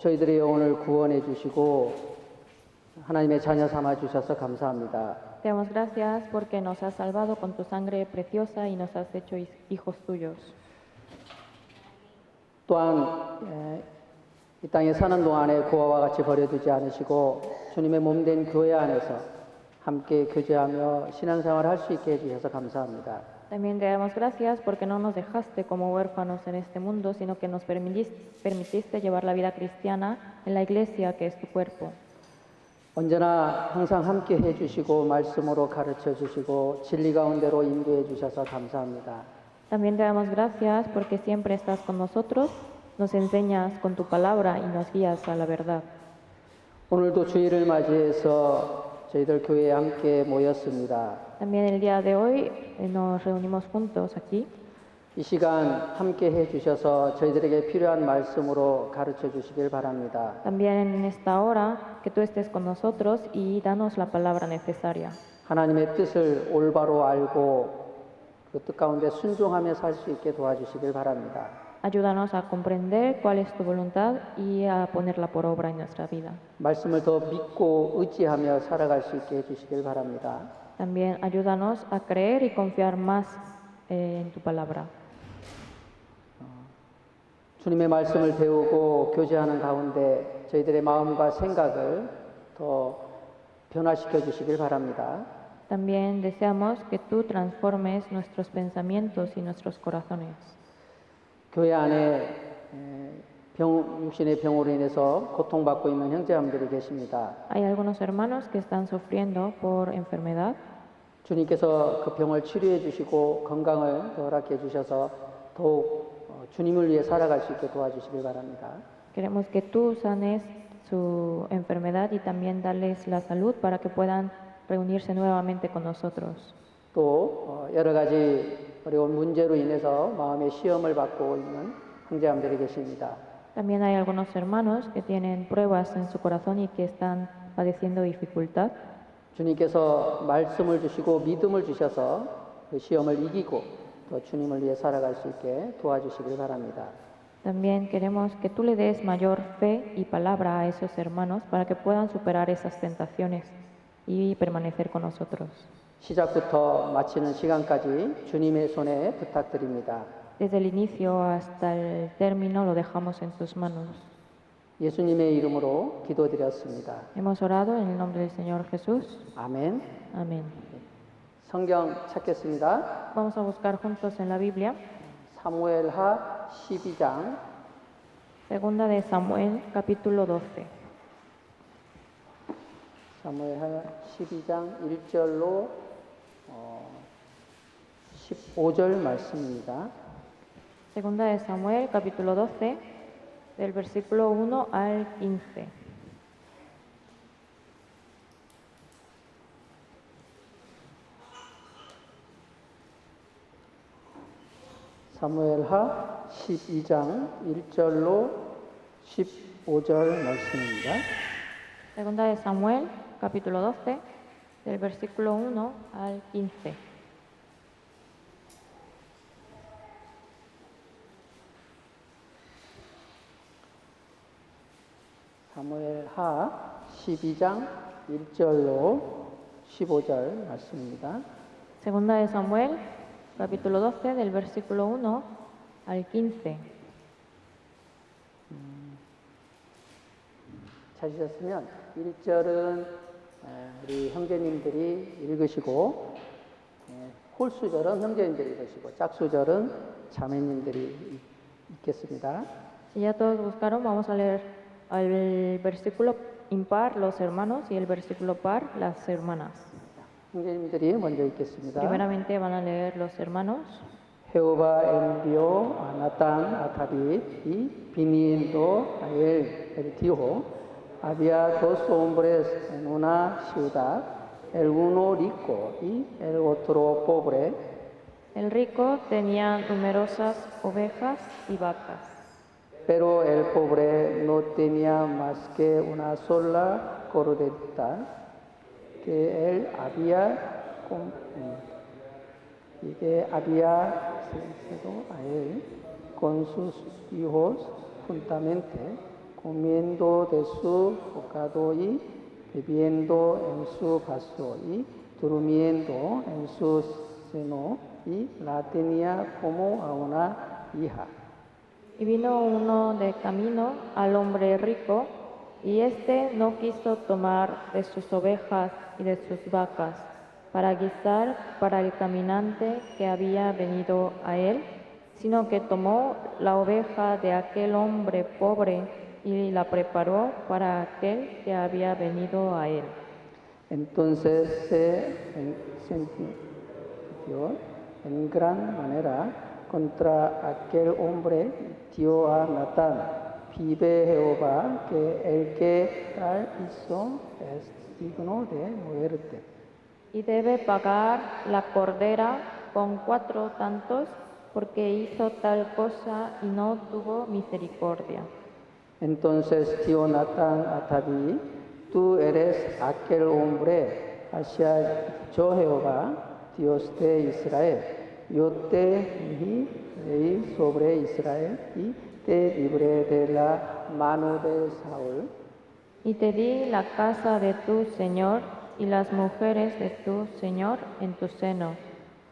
저희들의 영혼을 구원해 주시고 하나님의 자녀 삼아 주셔서 감사합니다. Te damos gracias porque nos has salvado con tu sangre preciosa y nos has hecho hijos tuyos. 또한 이 땅에 사는 동안에 그와 같이 버려두지 않으시고 주님의 몸된 교회 안에서 함께 교제하며 신앙생활을 할 수 있게 해주셔서 감사합니다. También te damos gracias porque no nos dejaste como huérfanos en este mundo, sino que nos permitiste llevar la vida cristiana en la iglesia que es tu cuerpo. 언제나 항상 함께 해주시고 말씀으로 가르쳐 주시고 진리 가운데로 인도해 주셔서 감사합니다. También te damos gracias porque siempre estás con nosotros, nos enseñas con tu palabra y nos guías a la verdad. 오늘도 주일을 맞이해서 저희들 교회에 함께 모였습니다. También el día de hoy nos reunimos juntos aquí. 이 시간 함께 해주셔서 저희들에게 필요한 말씀으로 가르쳐 주시길 바랍니다. También en esta hora que tú estés con nosotros y danos la palabra necesaria. 하나님의 뜻을 올바로 알고 그 뜻 가운데 순종하며 살 수 있게 도와주시길 바랍니다. Ayúdanos a comprender cuál es tu voluntad y a ponerla por obra en nuestra vida. 말씀을 더 믿고 의지하며 살아갈 수 있게 해주시길 바랍니다. También ayúdanos a creer y confiar más en tu palabra. 주님의 말씀을 배우고 교제하는 가운데 저희들의 마음과 생각을 더 변화시켜 주시길 바랍니다. También deseamos que tú transformes nuestros pensamientos y nuestros corazones. 교회 안에 육신의 병으로 인해서 고통받고 있는 형제자매들이 계십니다. Hay algunos hermanos que están sufriendo por enfermedad. 주님께서 그 병을 치료해 주시고 건강을 허락해 주셔서 더욱 주님을 위해 살아갈 수 있게 도와주시길 바랍니다. Queremos que tú sanes su enfermedad y también darles la salud para que puedan reunirse nuevamente con nosotros. 또 여러 가지 어려운 문제로 인해서 마음의 시험을 받고 있는 형제자매들이 계십니다. También hay algunos hermanos que tienen pruebas en su corazón y que están padeciendo dificultad. 주님께서 말씀을 주시고 믿음을 주셔서 그 시험을 이기고 또 주님을 위해 살아갈 수 있게 도와주시길 바랍니다. También queremos que tú le des mayor fe y palabra a esos hermanos para que puedan superar esas tentaciones y permanecer con nosotros. 시작부터 마치는 시간까지 주님의 손에 부탁드립니다. Desde el inicio hasta el término lo dejamos en tus manos. 예수님의 이름으로 기도드렸습니다. Hemos orado en el nombre del Señor Jesús. 아멘. Amén. 성경 찾겠습니다. Vamos a buscar juntos en la Biblia. 사무엘하 12장 Segunda de Samuel, capítulo 12. 사무엘하 12장 1절로 15절 말씀입니다. Segunda de Samuel, capítulo 12, del versículo 1 al 15. 사무엘하 12장 1절로 15절 말씀입니다. Segunda de Samuel, capítulo 12, del versículo 1 al 15. 사무엘하 12장 1절로 15절 말씀입니다. Segunda de Samuel, capítulo 12, del versículo 1 al 15. 찾으셨으면 1절은 우리 형제님들이 읽으시고 홀수절은 형제님들이 읽으시고 짝수절은 자매님들이 읽겠습니다. Si ya todos buscaron, vamos a leer el versículo impar los hermanos y el versículo par las hermanas. 형제님들이 먼저 읽겠습니다. Primeramente van a leer los hermanos. Jehová envió a Natán a David y viniendo a él dijo: había dos hombres en una ciudad, el uno rico y el otro pobre. El rico tenía numerosas ovejas y vacas, Pero el pobre no tenía más que una sola cordera que él había cedido a él con sus hijos juntamente comiendo de su bocado y bebiendo en su vaso y durmiendo en su seno, y la tenía como a una hija. Y vino uno de camino al hombre rico, y éste no quiso tomar de sus ovejas y de sus vacas para guisar para el caminante que había venido a él, sino que tomó la oveja de aquel hombre pobre y la preparó para aquel que había venido a él. Entonces se encendió en gran manera contra aquel hombre y dio a Natán: vive Jehová, que el que tal hizo es digno de muerte. Y debe pagar la cordera con 4 tantos, porque hizo tal cosa y no tuvo misericordia. Entonces dio Natán a David: tú eres aquel hombre. Así ha dicho Jehová, Dios de Israel: yo te ungí rey sobre Israel y te libré de la mano de Saúl. Y te di la casa de tu señor y las mujeres de tu señor en tu seno.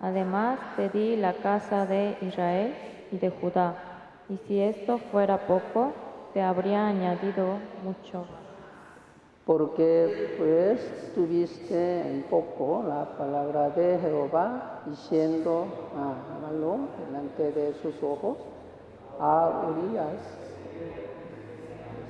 Además te di la casa de Israel y de Judá. Y si esto fuera poco, te habría añadido mucho. Porque pues tuviste en poco la palabra de Jehová, diciendo malo delante de sus ojos a Urías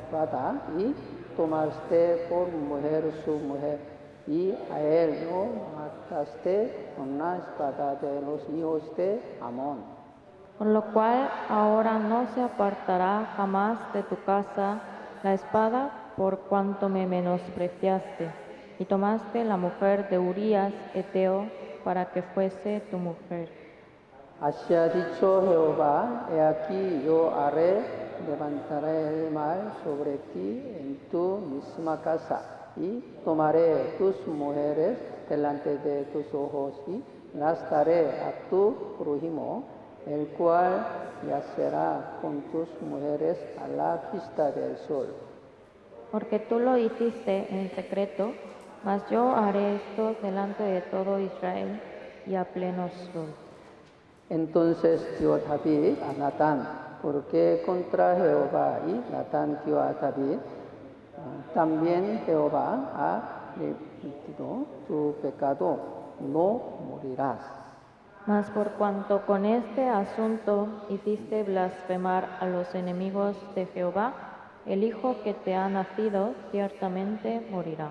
espada, y tomaste por mujer su mujer, y a él no mataste con la espada de los hijos de Amón. Con lo cual ahora no se apartará jamás de tu casa la espada, por cuanto me menospreciaste, y tomaste la mujer de Urías Eteo para que fuese tu mujer. Así ha dicho Jehová: he aquí yo haré, levantaré el mal sobre ti en tu misma casa, y tomaré tus mujeres delante de tus ojos, y las daré a tu prójimo, el cual yacerá con tus mujeres a la vista del sol. Porque tú lo hiciste en secreto, mas yo haré esto delante de todo Israel y a pleno sol. Entonces dio David a Natán, porque contra Jehová, y Natán dio a David: también Jehová ha remitido tu pecado, no morirás. Mas por cuanto con este asunto hiciste blasfemar a los enemigos de Jehová, el hijo que te ha nacido ciertamente morirá.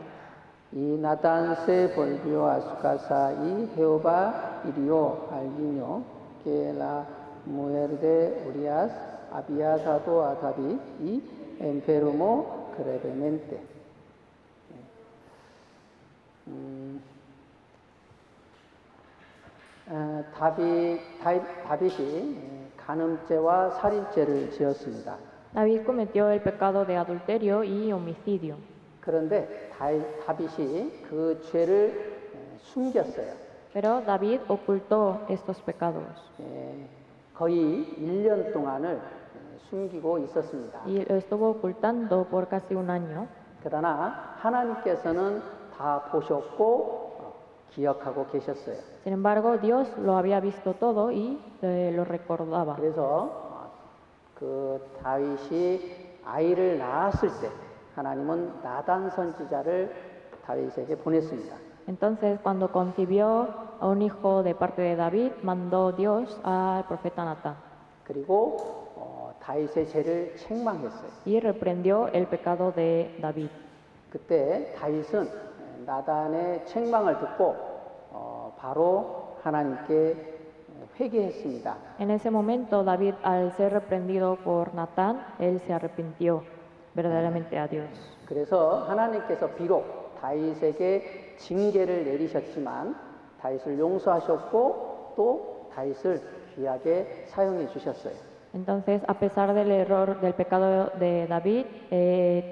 Y Natán se volvió a su casa, y Jehová hirió al niño que la mujer de Urías había dado a David, y enfermó gravemente. 다윗이 간음죄와 살인죄를 지었습니다. David cometió el pecado de adulterio y homicidio. 그런데 다윗이 그 죄를 숨겼어요. Pero David ocultó estos pecados 거의 1년 동안을 숨기고 있었습니다. y lo estuvo ocultando por casi un año. 그러나 하나님께서는 다 보셨고 기억하고 계셨어요. Sin embargo, Dios lo había visto todo y lo recordaba. 그래서 그 다윗이 아이를 낳았을 때 하나님은 나단 선지자를 다윗에게 보냈습니다. Entonces, cuando concibió a un hijo de parte de David, mandó Dios al profeta Natán 그리고 다윗의 죄를 책망했어요. y reprendió el pecado de David. 그때 다윗은 나단의 책망을 듣고 바로 하나님께 회개했습니다. En ese momento, David, al ser reprendido por Natán, él se arrepintió verdaderamente a Dios. 그래서 하나님께서 비록 다윗에게 징계를 내리셨지만 다윗을 용서하셨고 또 다윗을 귀하게 사용해 주셨어요. Entonces, a pesar del error, del pecado de David,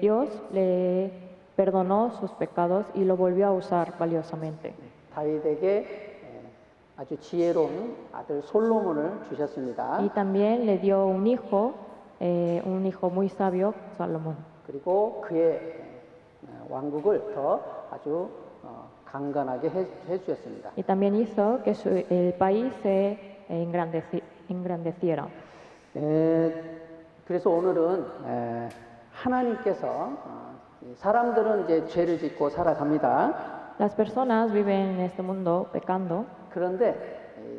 Dios le perdonó sus pecados y lo volvió a usar valiosamente. 다윗에게 아주 지혜로운 아들 솔로몬을 주셨습니다. Y también le dio un hijo un hijo muy sabio, Salomón. 그리고 그의 왕국을 더 아주 강건하게 해주셨습니다. Y también hizo que el país se engrandeciera. 그래서 오늘은 하나님께서 사람들은 이제 죄를 짓고 살아갑니다. Las personas viven en este mundo pecando, 그런데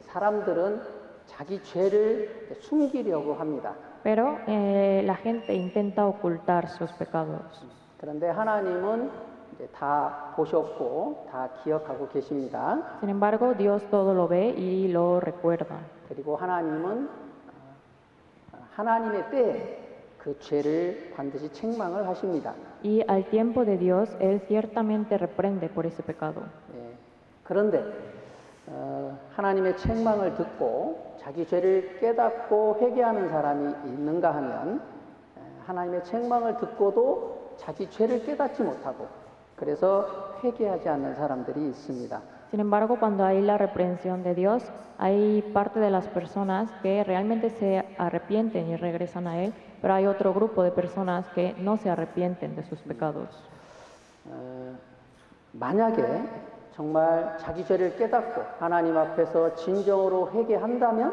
사람들은 자기 죄를 숨기려고 합니다. pero la gente intenta ocultar sus pecados. 그런데 하나님은 이제 다 보셨고 다 기억하고 계십니다. Sin embargo, Dios todo lo ve y lo recuerda. 그리고 하나님은 하나님의 때에 그 죄를 반드시 책망을 하십니다. Y al tiempo de Dios, Él ciertamente reprende por ese pecado. 그런데 하나님의 책망을 듣고 자기 죄를 깨닫고 회개하는 사람이 있는가 하면 하나님의 책망을 듣고도 자기 죄를 깨닫지 못하고 그래서 회개하지 않는 사람들이 있습니다. Sin embargo, cuando hay la reprensión de Dios, hay parte de las personas que realmente se arrepienten y regresan a Él, pero hay otro grupo de personas que no se arrepienten de sus pecados. 만약에 정말 자기 죄를 깨닫고 하나님 앞에서 진정으로 회개한다면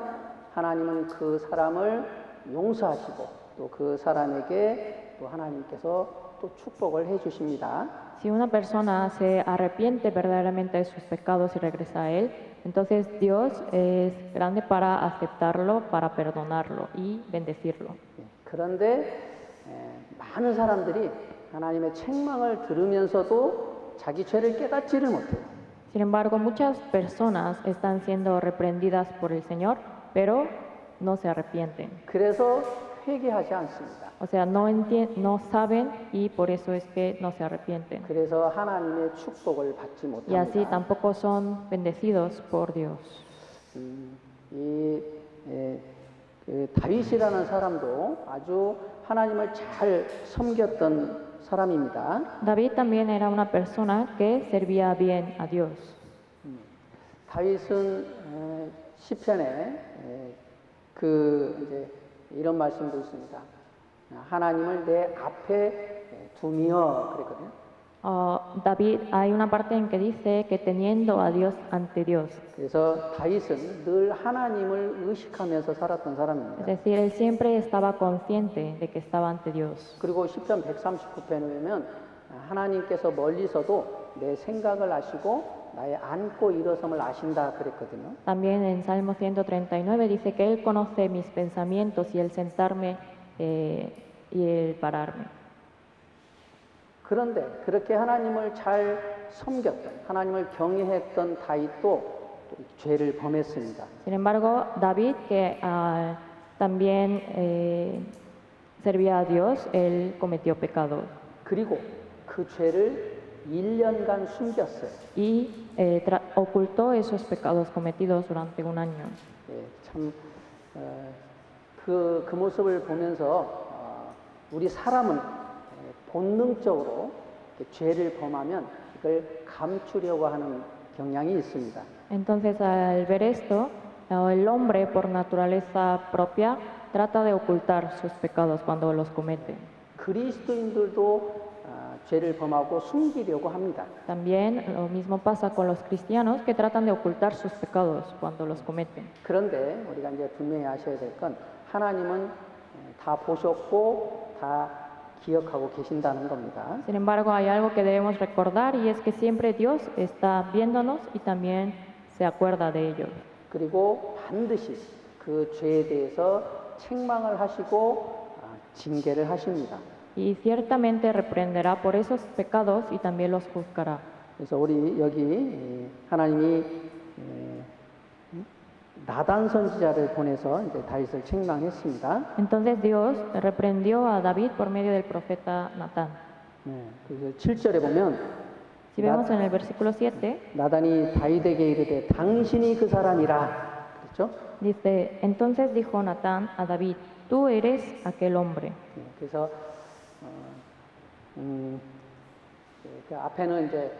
하나님은 그 사람을 용서하시고 또 그 사람에게 또 하나님께서 또 축복을 해 주십니다. Si una persona se arrepiente verdaderamente de sus pecados y regresa a Él, entonces Dios es grande para aceptarlo, para perdonarlo y bendecirlo. 그런데 많은 사람들이 하나님의 책망을 들으면서도 자기 죄를 깨닫지를 못해요. Sin embargo, muchas personas están siendo reprendidas por el Señor, pero no se arrepienten. 그래서 회개하지 않습니다. O sea, no saben y por eso es que no se arrepienten. 그래서 하나님의 축복을 받지 Y así 못합니다. tampoco son bendecidos por Dios. 그 다윗이라는 사람도 아주 하나님을 잘 섬겼던 사람입니다. David también era una persona que servía bien a Dios. 다윗은 시편에 이제 이런 말씀도 있습니다. 하나님을 내 앞에 두며 그랬거든요. David, hay una parte en que dice que teniendo a Dios ante Dios. 그래서 다윗은 늘 하나님을 의식하면서 살았던 Es 사람입니다. decir, él siempre estaba consciente de que estaba ante Dios. 그리고 시편 139편에 보면 하나님께서 멀리서도 내 생각을 아시고 나의 앉고 일어섬을 아신다 그랬거든요. También en Salmo 139 dice que Él conoce mis pensamientos y el sentarme y el pararme. 그런데 그렇게 하나님을 잘 섬겼던 하나님을 경외했던 다윗도 또 죄를 범했습니다. Sin embargo, David, que también servía a Dios, él cometió pecado 그리고 그 죄를 1년간 숨겼어요. y ocultó esos pecados cometidos durante un año. 참 그 모습을 보면서 우리 사람은 본능적으로 죄를 범하면 이걸 감추려고 하는 경향이 있습니다. Entonces, al ver esto, el hombre por naturaleza propia trata de ocultar sus pecados cuando los comete. 그리스도인들도 죄를 범하고 숨기려고 합니다. También lo mismo pasa con los cristianos que tratan de ocultar sus pecados cuando los cometen. 그런데 우리가 이제 분명히 아셔야 될 건 하나님은 다 보셨고 다 기억하고 계신다는 겁니다. Sin embargo, hay algo que debemos recordar y es que siempre Dios está viéndonos y también se acuerda de ello. 그리고 반드시 그 죄에 대해서 책망을 하시고 징계를 하십니다. Y ciertamente reprenderá por esos pecados y también los juzgará. 그래서 우리 여기 하나님이 나단 선지자를 보내서 이제 다윗을 책망했습니다. Entonces Dios reprendió a David por medio del profeta Natán. 그래서 7절에 보면 Si vemos en el versículo 7, 나단이 다윗에게 이르되 당신이 그 사람이라 그렇죠? dice, entonces dijo Natán a David, tú eres aquel hombre. 그래서 그 앞에는 이제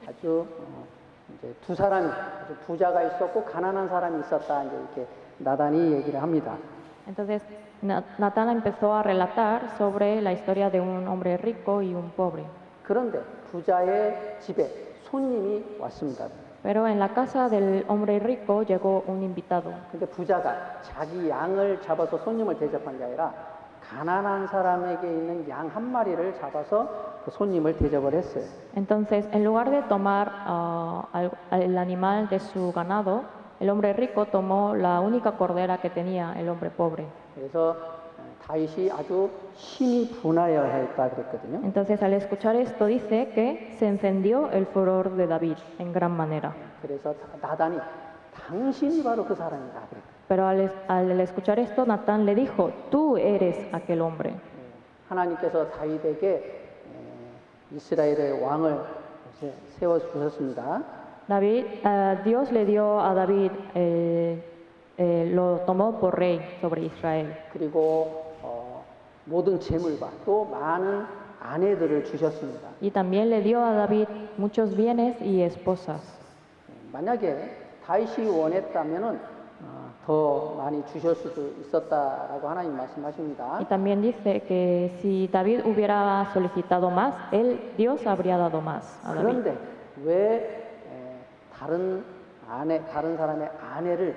아주 이제 두 사람이 아주 bu자가 있었고 가난한 사람이 있었다 이제 이렇게 나단이 얘기를 합니다. Entonces Natán empezó a relatar sobre la historia de un hombre rico y un pobre. 그런데 부자의 집에 손님이 왔습니다. Pero en la casa del hombre rico llegó un invitado. 근데 부자가 자기 양을 잡아서 손님을 대접한 게 아니라 가난한 사람에게 있는 양 한 마리를 잡아서 그 손님을 대접을 했어요. Entonces, en lugar de tomar el animal de su ganado, el hombre rico tomó la única cordera que tenía el hombre pobre. 그래서 다윗이 아주 힘이 분하여 했다 그랬거든요. Entonces, al escuchar esto, dice que se encendió el furor de David en gran manera. 그래서 나단이 당신이 바로 그 사람이다 그랬어요. Pero al escuchar esto, Natán le dijo, tú eres aquel hombre. 하나님께서 다윗에게 이스라엘의 왕을 세워 주셨습니다. Dios le dio a David, lo tomó por rey sobre Israel. 그리고 모든 재물과 또 많은 아내들을 주셨습니다. Y también le dio a David muchos bienes y esposas. 만약에 다윗이 원했다면은 더 많이 주실 수도 있었다라고 하나님 말씀하십니다. Y también dice que si David hubiera solicitado más, Dios habría dado más a David. 그런데 왜 다른 사람의 아내를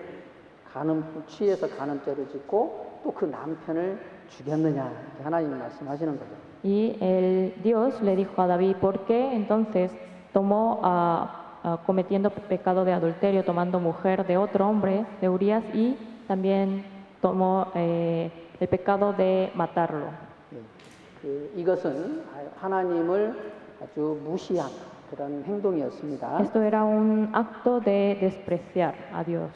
취해서 간음죄를 짓고 또 그 남편을 죽였느냐 이렇게 하나님 말씀하시는 거죠. Y Dios le dijo a David, ¿por qué entonces tomó cometiendo pecado de adulterio, tomando mujer de otro hombre, de Urías, y también tomó el pecado de matarlo? 이것은 하나님을 아주 무시한 그런 행동이었습니다. Esto era un acto de despreciar a Dios.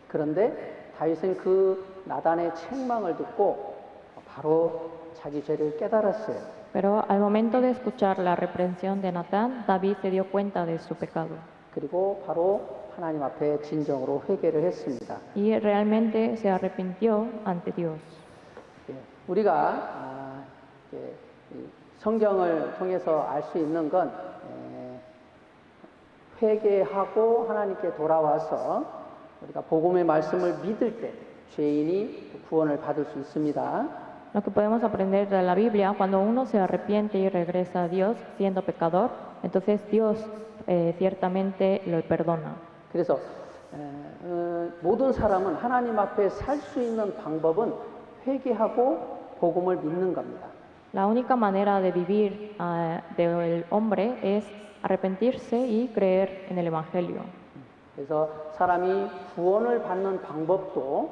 그런데 다윗은 그 나단의 책망을 듣고 바로 자기 죄를 깨달았어요. Pero al momento de escuchar la reprensión de Natán, David se dio cuenta de su pecado. 그리고 바로 하나님 앞에 진정으로 회개를 했습니다. Y realmente se arrepintió ante Dios. 우리가 성경을 통해서 알 수 있는 건 회개하고 하나님께 돌아와서 우리가 복음의 말씀을 믿을 때 죄인이 구원을 받을 수 있습니다. Lo que podemos aprender de la Biblia, cuando uno se arrepiente y regresa a Dios siendo pecador, entonces Dios ciertamente lo perdona. 그래서 모든 사람은 하나님 앞에 살 수 있는 방법은 회개하고 복음을 믿는 겁니다. La única manera de vivir del hombre es arrepentirse y creer en el Evangelio. 그래서 사람이 구원을 받는 방법도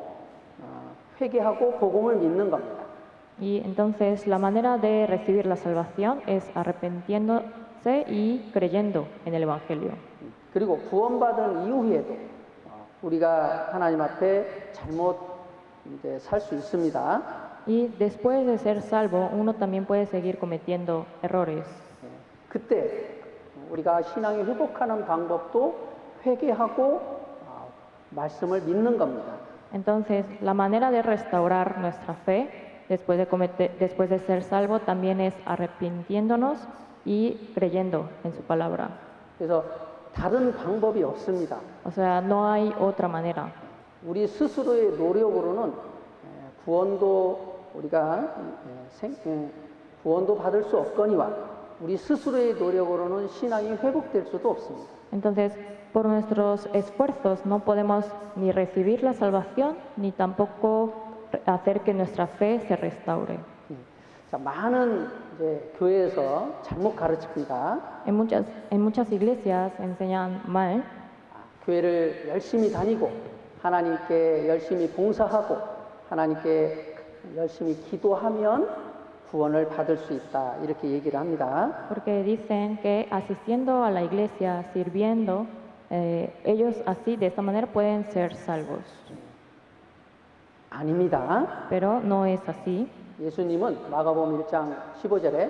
회개하고 복음을 믿는 겁니다. Y entonces la manera de recibir la salvación es arrepintiéndose y creyendo en el Evangelio. 그리고 구원받은 이후에도 우리가 하나님 앞에 잘못 살 수 있습니다. Y después de ser salvo, uno también puede seguir cometiendo errores. 그때 우리가 신앙이 회복하는 방법도 회개하고 말씀을 믿는 겁니다. Entonces, la manera de restaurar nuestra fe después de ser salvo también es arrepintiéndonos y creyendo en su palabra. 그래서 다른 방법이 없습니다. O sea, no hay otra manera. 우리 스스로의 노력으로는 구원도 받을 수 없거니와 우리 스스로의 노력으로는 신앙이 회복될 수도 없습니다. Entonces, por nuestros esfuerzos no podemos ni recibir la salvación ni tampoco hacer que nuestra fe se restaure. 자, 많은 교회에서 잘못 가르칩니다. En muchas iglesias enseñan mal. 교회를 열심히 다니고 하나님께 열심히 봉사하고 하나님께 열심히 기도하면 구원을 받을 수 있다 이렇게 얘기를 합니다. Porque dicen que asistiendo a la iglesia, sirviendo, ellos así de esta manera pueden ser salvos. 아닙니다. Pero no es así. 예수님은 마가복음 1장 15절에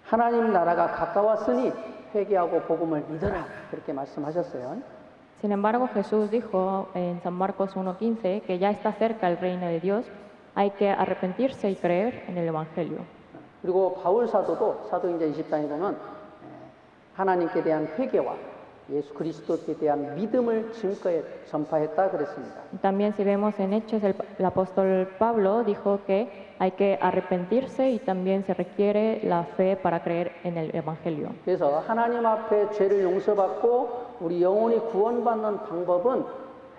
하나님 나라가 가까웠으니 회개하고 복음을 믿어라 그렇게 말씀하셨어요. Sin embargo, Jesús dijo en San Marcos 1:15 que ya está cerca el reino de Dios, hay que arrepentirse y creer en el Evangelio. 그리고 바울 사도도 사도행전 20장에 보면 하나님께 대한 회개와 예수 그리스도께 대한 믿음을 전파했다 그랬습니다. También si vemos en Hechos, el apóstol Pablo dijo que hay que arrepentirse y también se requiere la fe para creer en el Evangelio. 그래서 하나님 앞에 죄를 용서받고 우리 영혼이 구원받는 방법은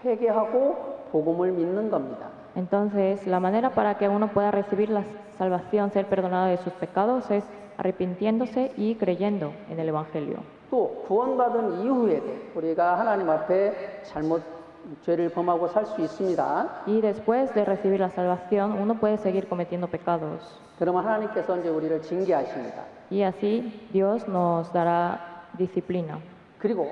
회개하고 복음을 믿는 겁니다. Entonces, la manera para que uno pueda recibir la salvación, ser perdonado de sus pecados, es arrepintiéndose y creyendo en el Evangelio. 또 구원받은 이후에도 우리가 하나님 앞에 죄를 범하고 살 수 있습니다. Y después de recibir la salvación, uno puede seguir cometiendo pecados. 그러면 하나님께서 이제 우리를 징계하십니다. Y así Dios nos dará disciplina. 그리고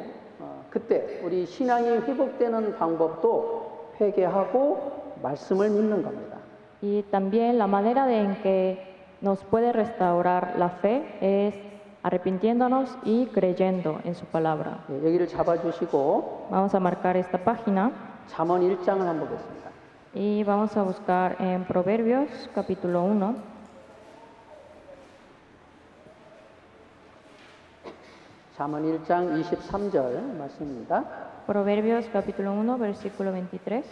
그때 우리 신앙이 회복되는 방법도 회개하고 말씀을 믿는 겁니다. Y también la manera en que nos puede restaurar la fe es arrepintiéndonos y creyendo en su palabra. 여기를 잡아주시고 Vamos a marcar esta página 잠언 1장을 한번 보겠습니다. y vamos a buscar en Proverbios capítulo 1. 잠언 1장 23절 말씀입니다. Proverbios capítulo 1, versículo 23.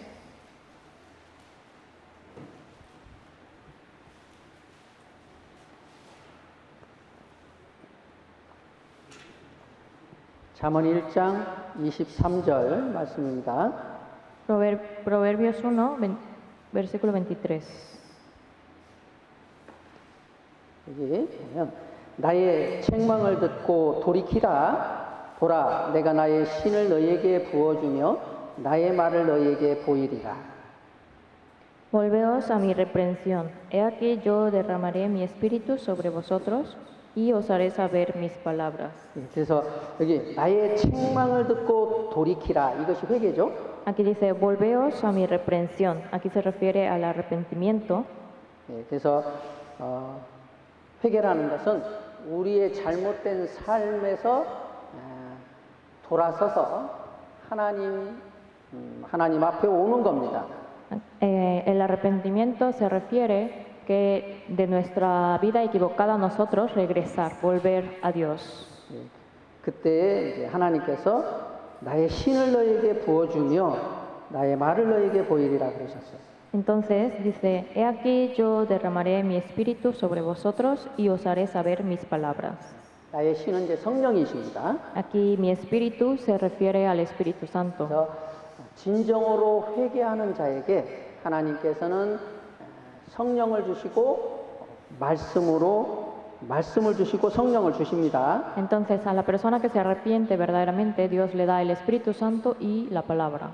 잠언 1장 23절 말씀입니다. Proverbios 1, versículo 23. 여기 보면 나의 책망을 듣고 돌이키라. 보라, 내가 나의 신을 너희에게 부어주며 나의 말을 너희에게 보이리라. Volveos a mi reprensión. He aquí yo derramaré mi espíritu sobre vosotros y os haré saber mis palabras. 그래서 여기 나의 책망을 듣고 돌이키라. 이것이 회개죠. Aquí dice, volveos a mi reprensión. Aquí se refiere al arrepentimiento. 그래서 회개라는 것은 우리의 잘못된 삶에서 돌아서서 하나님 앞에 오는 겁니다. El arrepentimiento se refiere que de nuestra vida equivocada nosotros regresar, volver a Dios. 그때 이제 하나님께서 나의 신을 너에게 부어주며 나의 말을 너에게 보이리라 그러셨어요. Entonces dice, he aquí yo derramaré mi espíritu sobre vosotros y os haré saber mis palabras. 나의 신은 이제 성령이십니다. Aquí mi espíritu se refiere al Espíritu Santo. 그래서 진정으로 회개하는 자에게 하나님께서는 성령을 주시고 말씀을 주시고 성령을 주십니다. Entonces a la persona que se arrepiente verdaderamente, Dios le da el Espíritu Santo y la palabra.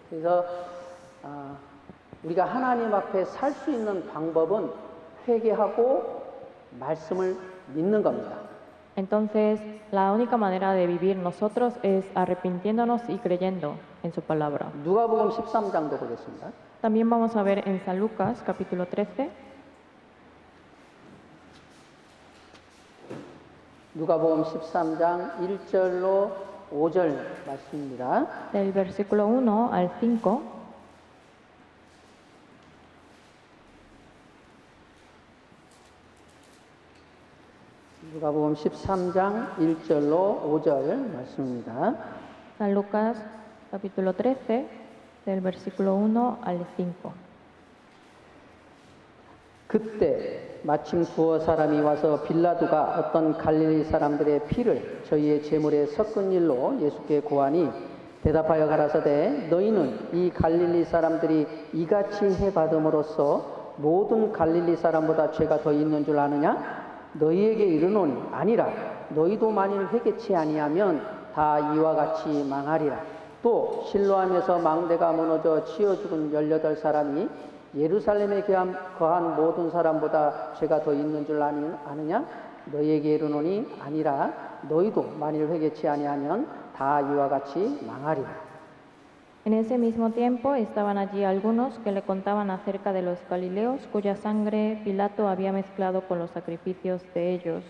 그래서 우리가 하나님 앞에 살 수 있는 방법은 회개하고 말씀을 믿는 겁니다. Entonces la única manera de vivir nosotros es arrepintiéndonos y creyendo en su palabra. 누가복음 13장도 보겠습니다. También vamos a ver en San Lucas capítulo 13. 누가복음 13장 1절로 5절 말씀입니다. Del versículo 1 al 5. 누가복음 13장 1절로 5절 말씀입니다. San Lucas capítulo 13, del versículo 1 al 5. 그때 마침 두어 사람이 와서 빌라도가 어떤 갈릴리 사람들의 피를 저희의 제물에 섞은 일로 예수께 고하니 대답하여 가라사대 너희는 이 갈릴리 사람들이 이같이 해받음으로써 모든 갈릴리 사람보다 죄가 더 있는 줄 아느냐? 너희에게 이르노니 아니라 너희도 만일 회개치 아니하면 다 이와 같이 망하리라. 또 실로암에서 망대가 무너져 치어 죽은 18사람이 예루살렘에 거한 모든 사람보다 죄가 더 있는 줄 아느냐? 너희에게 이르노니 아니라 너희도 만일 회개치 아니하면 다 이와 같이 망하리라. En ese mismo tiempo estaban allí algunos que le contaban acerca de los galileos cuya sangre Pilato había mezclado con los sacrificios de ellos.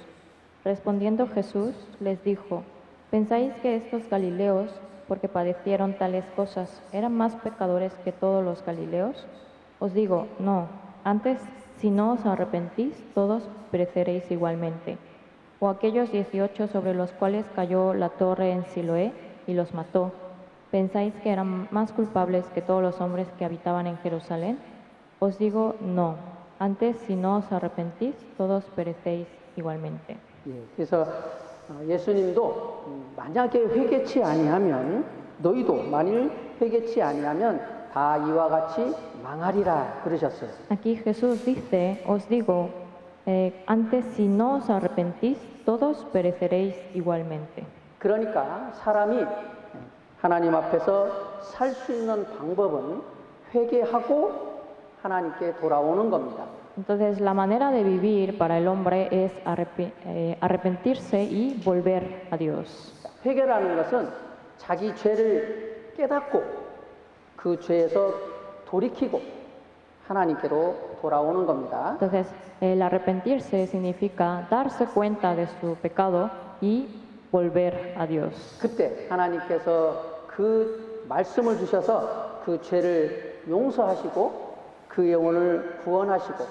Respondiendo Jesús les dijo, ¿pensáis que estos galileos, porque padecieron tales cosas, eran más pecadores que todos los galileos? Os digo, no, antes, si no os arrepentís, todos pereceréis igualmente. O aquellos 18 sobre los cuales cayó la torre en Siloé, y los mató. ¿Pensáis que eran más culpables que todos los hombres que habitaban en Jerusalén? Os digo, no. Antes, si no os arrepentís, todos perecéis igualmente. 예, 그래서 예수님도 만약에 회개치 아니하면 너희도 만일 회개치 아니하면 다 이와 같이 망하리라 그러셨어요. Aquí Jesús dice, os digo, antes si no os arrepentís, todos pereceréis igualmente. 그러니까 사람이 하나님 앞에서 살 수 있는 방법은 회개하고 하나님께 돌아오는 겁니다. Entonces la manera de vivir para el hombre es arrepentirse y volver a Dios. 회개라는 것은 자기 죄를 깨닫고 그 죄에서 돌이키고 하나님께로 돌아오는 겁니다. Entonces el arrepentirse significa darse cuenta de su pecado y volver a Dios. 그때 하나님께서 그 말씀을 주셔서 그 죄를 용서하시고 그 영혼을 구원하시고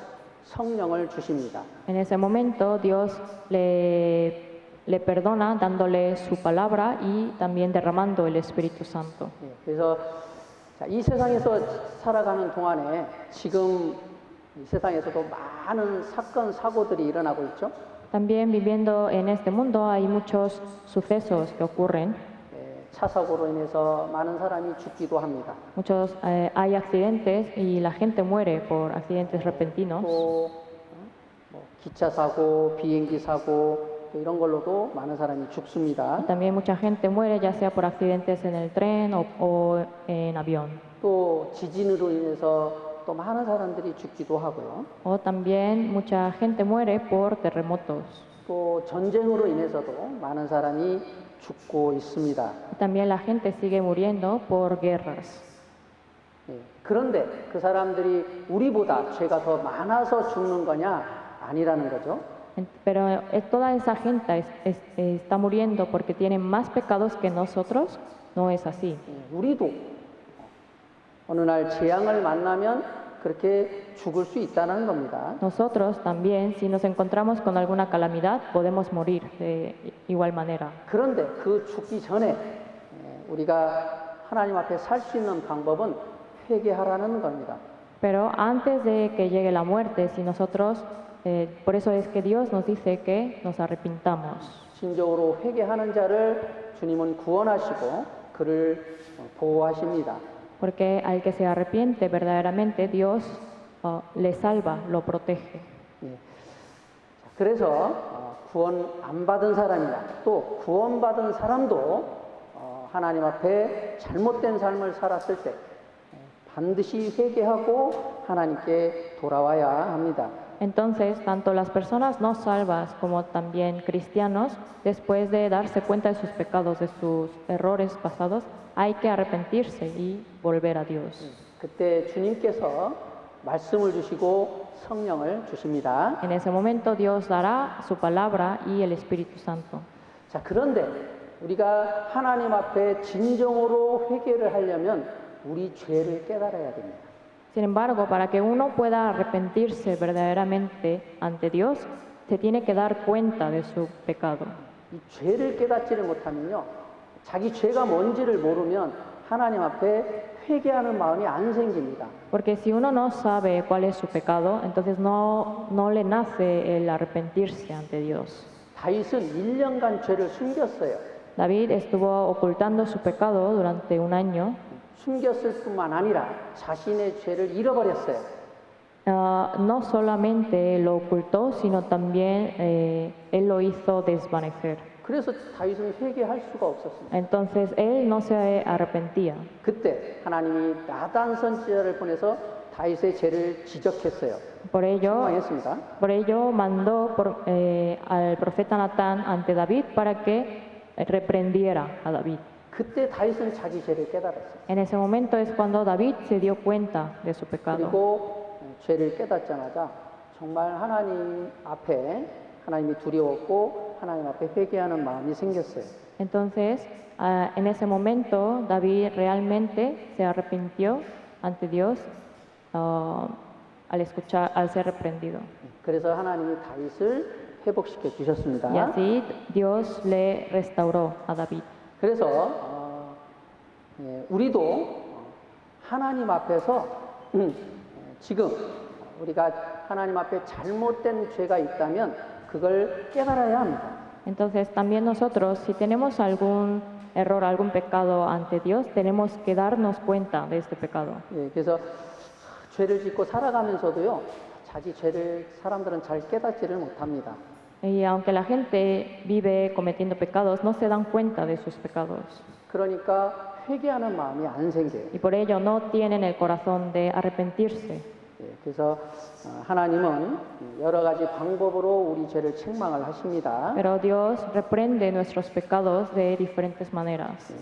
성령을 주십니다. En ese momento Dios le perdona dándole su palabra y también derramando el Espíritu Santo. 예, 그래서 이 세상에서 살아가는 동안에 지금 이 세상에서도 많은 사건 사고들이 일어나고 있죠. También viviendo en este mundo hay muchos sucesos que ocurren. 차 사고로 인해서 많은 사람이 죽기도 합니다. Hay accidentes y la gente muere por accidentes repentinos. 또 기차 사고, 비행기 사고 또 이런 걸로도 많은 사람이 죽습니다. También mucha gente muere ya sea por accidentes en el tren o en avión. 또 지진으로 인해서 또 많은 사람들이 죽기도 하고요. O también mucha gente muere por terremotos. 또 전쟁으로 인해서도 많은 사람이 죽고 있습니다. También la gente sigue muriendo por guerras. 예, 그런데 그 사람들이 우리보다 죄가 더 많아서 죽는 거냐? 아니라는 거죠. Pero toda esa gente está muriendo porque tienen más pecados que nosotros. No es así. 예, 우리도 어느 날 재앙을 만나면 그렇게 죽을 수 있다는 겁니다. Nosotros también, si nos encontramos con alguna calamidad, podemos morir de igual manera. 그런데 그 죽기 전에 우리가 하나님 앞에 살 수 있는 방법은 회개하라는 겁니다. Pero antes de que llegue la muerte, si nosotros, por eso es que Dios nos dice que nos arrepintamos. 진정으로 회개하는 자를 주님은 구원하시고 그를 보호하십니다. Porque al que se arrepiente verdaderamente, Dios le salva, lo protege. 예. 그래서 구원 안 받은 사람이나 또 구원받은 사람도 하나님 앞에 잘못된 삶을 살았을 때 반드시 회개하고 하나님께 돌아와야 합니다. Entonces, tanto las personas no salvas como también cristianos, después de darse cuenta de sus pecados, de sus errores pasados, hay que arrepentirse y volver a Dios. 그때 주님께서 말씀을 주시고 성령을 주십니다. En ese momento Dios dará su palabra y el Espíritu Santo. 자, 그런데 우리가 하나님 앞에 진정으로 회개를 하려면 우리 죄를 깨달아야 됩니다. Sin embargo, para que uno pueda arrepentirse verdaderamente ante Dios, se tiene que dar cuenta de su pecado. 이 죄를 깨닫지를 못하면요, 자기 죄가 뭔지를 모르면 하나님 앞에 회개하는 마음이 안 생깁니다. Porque si uno no sabe cuál es su pecado, entonces no le nace el arrepentirse ante Dios. 다윗은 1년간 죄를 숨겼어요. David estuvo ocultando su pecado durante un año. 숨겼을 뿐만 아니라 자신의 죄를 잃어버렸어요. No solamente lo ocultó, sino también él lo hizo desvanecer. 그래서 다윗은 회개할 수가 없었습니다. Entonces él no se arrepentía. 그때 하나님이 나단 선지자를 보내서 다윗의 죄를 지적했어요. Por 책망했습니다. ello mandó al profeta Natán ante David para que reprendiera a David. 그때 다윗은 자기 죄를 깨달았어요. En ese momento es cuando David se dio cuenta de su pecado. 그리고 죄를 깨닫자마자 정말 하나님 앞에 하나님이 두려웠고 하나님 앞에 회개하는 마음이 생겼어요. Entonces, en ese momento David realmente se arrepintió ante Dios al ser reprendido. 그래서 하나님이 다윗을 회복시켜 주셨습니다. Y así Dios le restauró a David. 그래서 우리도 하나님 앞에서 지금 우리가 하나님 앞에 잘못된 죄가 있다면 그걸 깨달아야 합니다. Entonces también nosotros, si tenemos algún error, algún pecado ante Dios, tenemos que darnos cuenta de este pecado. 그래서 죄를 짓고 살아가면서도요, 자기 죄를 사람들은 잘 깨닫지를 못합니다. Y aunque la gente vive cometiendo pecados, no se dan cuenta de sus pecados. 그러니까 회개하는 마음이 안 생겨요. Y por ello no tienen el corazón de arrepentirse. 그래서 하나님은 여러 가지 방법으로 우리 죄를 책망을 하십니다. Pero Dios reprende nuestros pecados de diferentes maneras.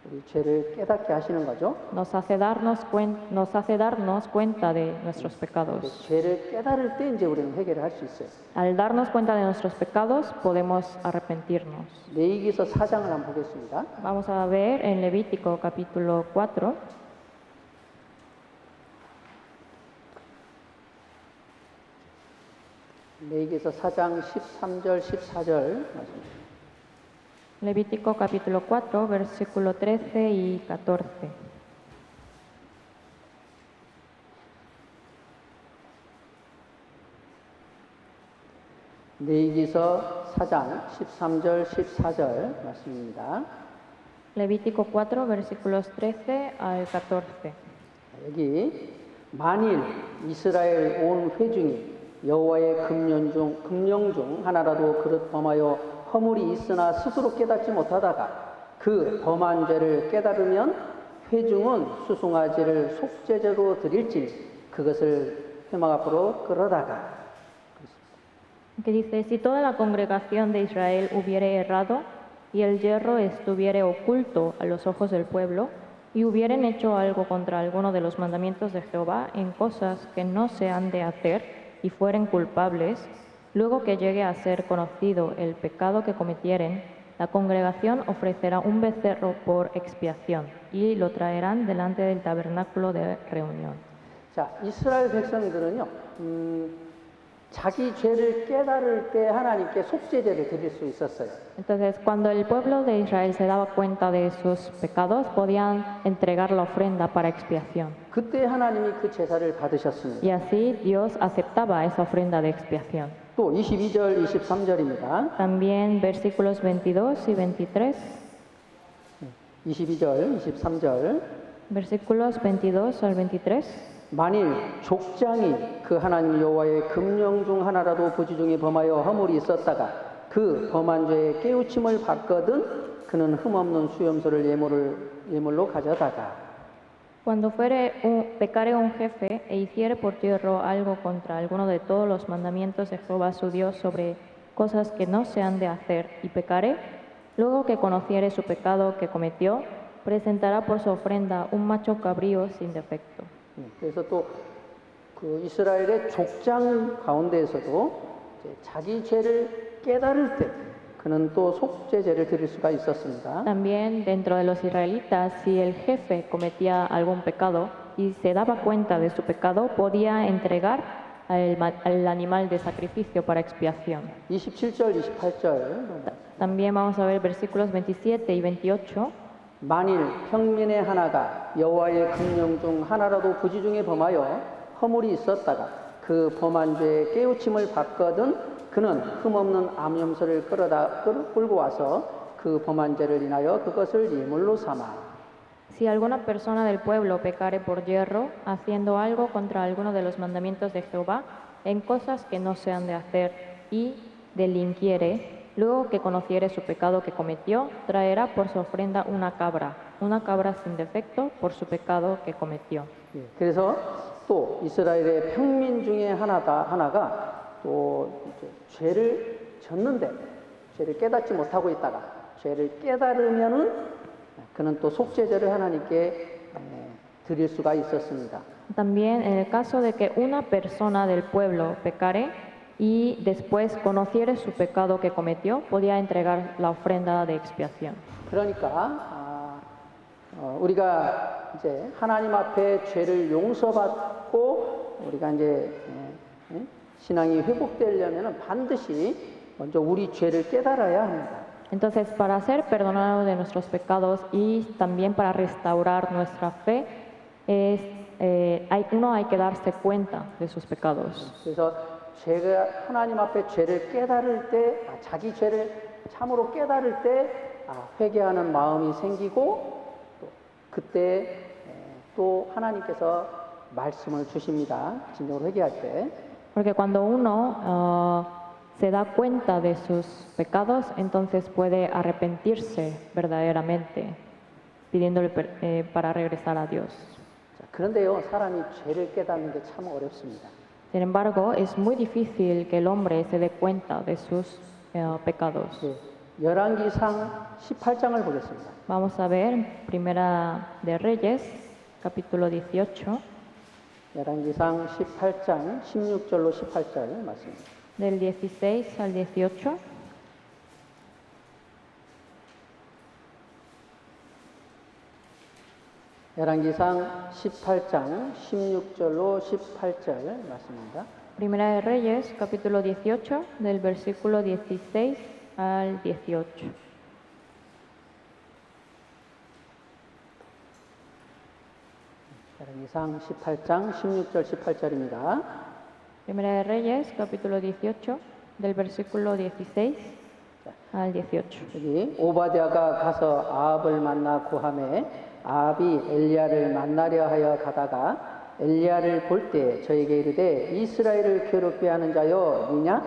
우리 죄를 깨닫게 하시는 거죠. Nos hace darnos cuenta de nuestros pecados. 죄를 깨달을 때 이제 우리는 회개를 할 수 있어요. Al darnos cuenta de nuestros pecados, podemos arrepentirnos. 레위기서 4장을 한번 보겠습니다. Vamos a ver en Levítico capítulo 4. 레위기서 4장 13절 14절 말씀. Levítico capítulo 4, versículo 13 y 14. 레위기서 4장 13절 14절 말씀입니다. Levítico 4, versículos 13 al 14. 여기 만일 이스라엘 온 회중이 여호와의 금령 중 하나라도 그릇 범하여 허물이 있으나 스스로 깨닫지 못하다가 그 범한 죄를 깨달으면 회중은 수송아지를 속죄제로 드릴지니 그것을 회막 앞으로 끌어다가. Que dice, si toda la congregación de Israel hubiere errado y el yerro estuviere oculto a los ojos del pueblo y hubieren hecho algo contra alguno de los mandamientos de Jehová en cosas que no se han de hacer y fueren culpables, luego que llegue a ser conocido el pecado que cometieren, la congregación ofrecerá un becerro por expiación y lo traerán delante del tabernáculo de reunión. 자, 이스라엘 백성들은요, 자기 죄를 깨달을 때 하나님께 속죄제를 드릴 수 있었어요. Entonces, cuando el pueblo de Israel se daba cuenta de sus pecados, podían entregar la ofrenda para expiación. 그때 하나님이 그 제사를 받으셨습니다. Y así Dios aceptaba esa ofrenda de expiación. 또 22절, 23절입니다. También versículos 22 y 23. 22절, 23절. Versículos 22 al 23. 만일 족장이 그 하나님 여호와의 금령 중 하나라도 부지 중에 범하여 허물이 있었다가 그 범한 죄에 깨우침을 받거든 그는 흠없는 수염소를 예물로 가져다가. Cuando pecare un jefe e hiciere por yerro algo contra alguno de todos los mandamientos de Jehová su Dios sobre cosas que no se han de hacer y pecare, luego que conociere su pecado que cometió, presentará por su ofrenda un macho cabrío sin defecto. 그래서 또 그 이스라엘의 족장 가운데에서도 자기 죄를 깨달을 때 그는 또 속죄제를 드릴 수가 있었습니다. También dentro de los israelitas, si el jefe cometía algún pecado y se daba cuenta de su pecado, podía entregar al animal de sacrificio para expiación. 27절, 28절. También vamos a ver versículos 27 y 28. 만일 평민의 하나가 여호와의 금령 중 하나라도 부지 중에 범하여 허물이 있었다가 그 범한 죄에 깨우침을 받거든 그는 흠없는 암염소를 끌고 와서 그 범한 죄를 인하여 그것을 예물로 삼아. Si alguna persona del pueblo pecare por yerro, haciendo algo contra alguno de los mandamientos de Jehová, en cosas que no se han de hacer, y delinquiere, luego que conociere su pecado que cometió, traerá por su ofrenda una cabra sin defecto por su pecado que cometió. 그래서 또 이스라엘의 평민 중에 하나가 또 죄를 졌는데 죄를 깨닫지 못하고 있다가 죄를 깨달으면은 그는 또 속죄제를 하나님께 드릴 수가 있었습니다. También en el caso de que una persona del pueblo pecare y después conociere su pecado que cometió, podía entregar la ofrenda de expiación. 그러니까 우리가 이제 하나님 앞에 죄를 용서받고 우리가 이제 신앙이 회복되려면 반드시 먼저 우리 죄를 깨달아야 합니다. Entonces, para ser perdonados de nuestros pecados y también para restaurar nuestra fe, hay que darse cuenta de sus pecados. 그래서 죄가 하나님 앞에 죄를 깨달을 때, 자기 죄를 참으로 깨달을 때 회개하는 마음이 생기고 또 그때 또 하나님께서 말씀을 주십니다. 진정으로 회개할 때. Porque cuando uno se da cuenta de sus pecados, entonces puede arrepentirse verdaderamente, pidiéndole para regresar a Dios. 자, 그런데요, 사람이 죄를 깨닫는 게 참 어렵습니다. Sin embargo, es muy difícil que el hombre se dé cuenta de sus pecados. 네, 열왕기상 18장을 보겠습니다. Vamos a ver Primera de Reyes, capítulo 18, 열왕기상 18장 16절로 18절 말씀입니다. del 16 al 18. 열왕기상 18장 16절로 18절 말씀입니다. Primera de Reyes, capítulo 18, del versículo 16 al 18. 열왕기상 18장 16절 18절입니다. Primera de Reyes, capítulo 18, del versículo 16 al 18. 여기 오바댜가 가서 아합을 만나 고함에 아합이 엘리야를 만나려 하여 가다가 엘리야를 볼 때 저에게 이르되 이스라엘을 괴롭게 하는 자여 니냐?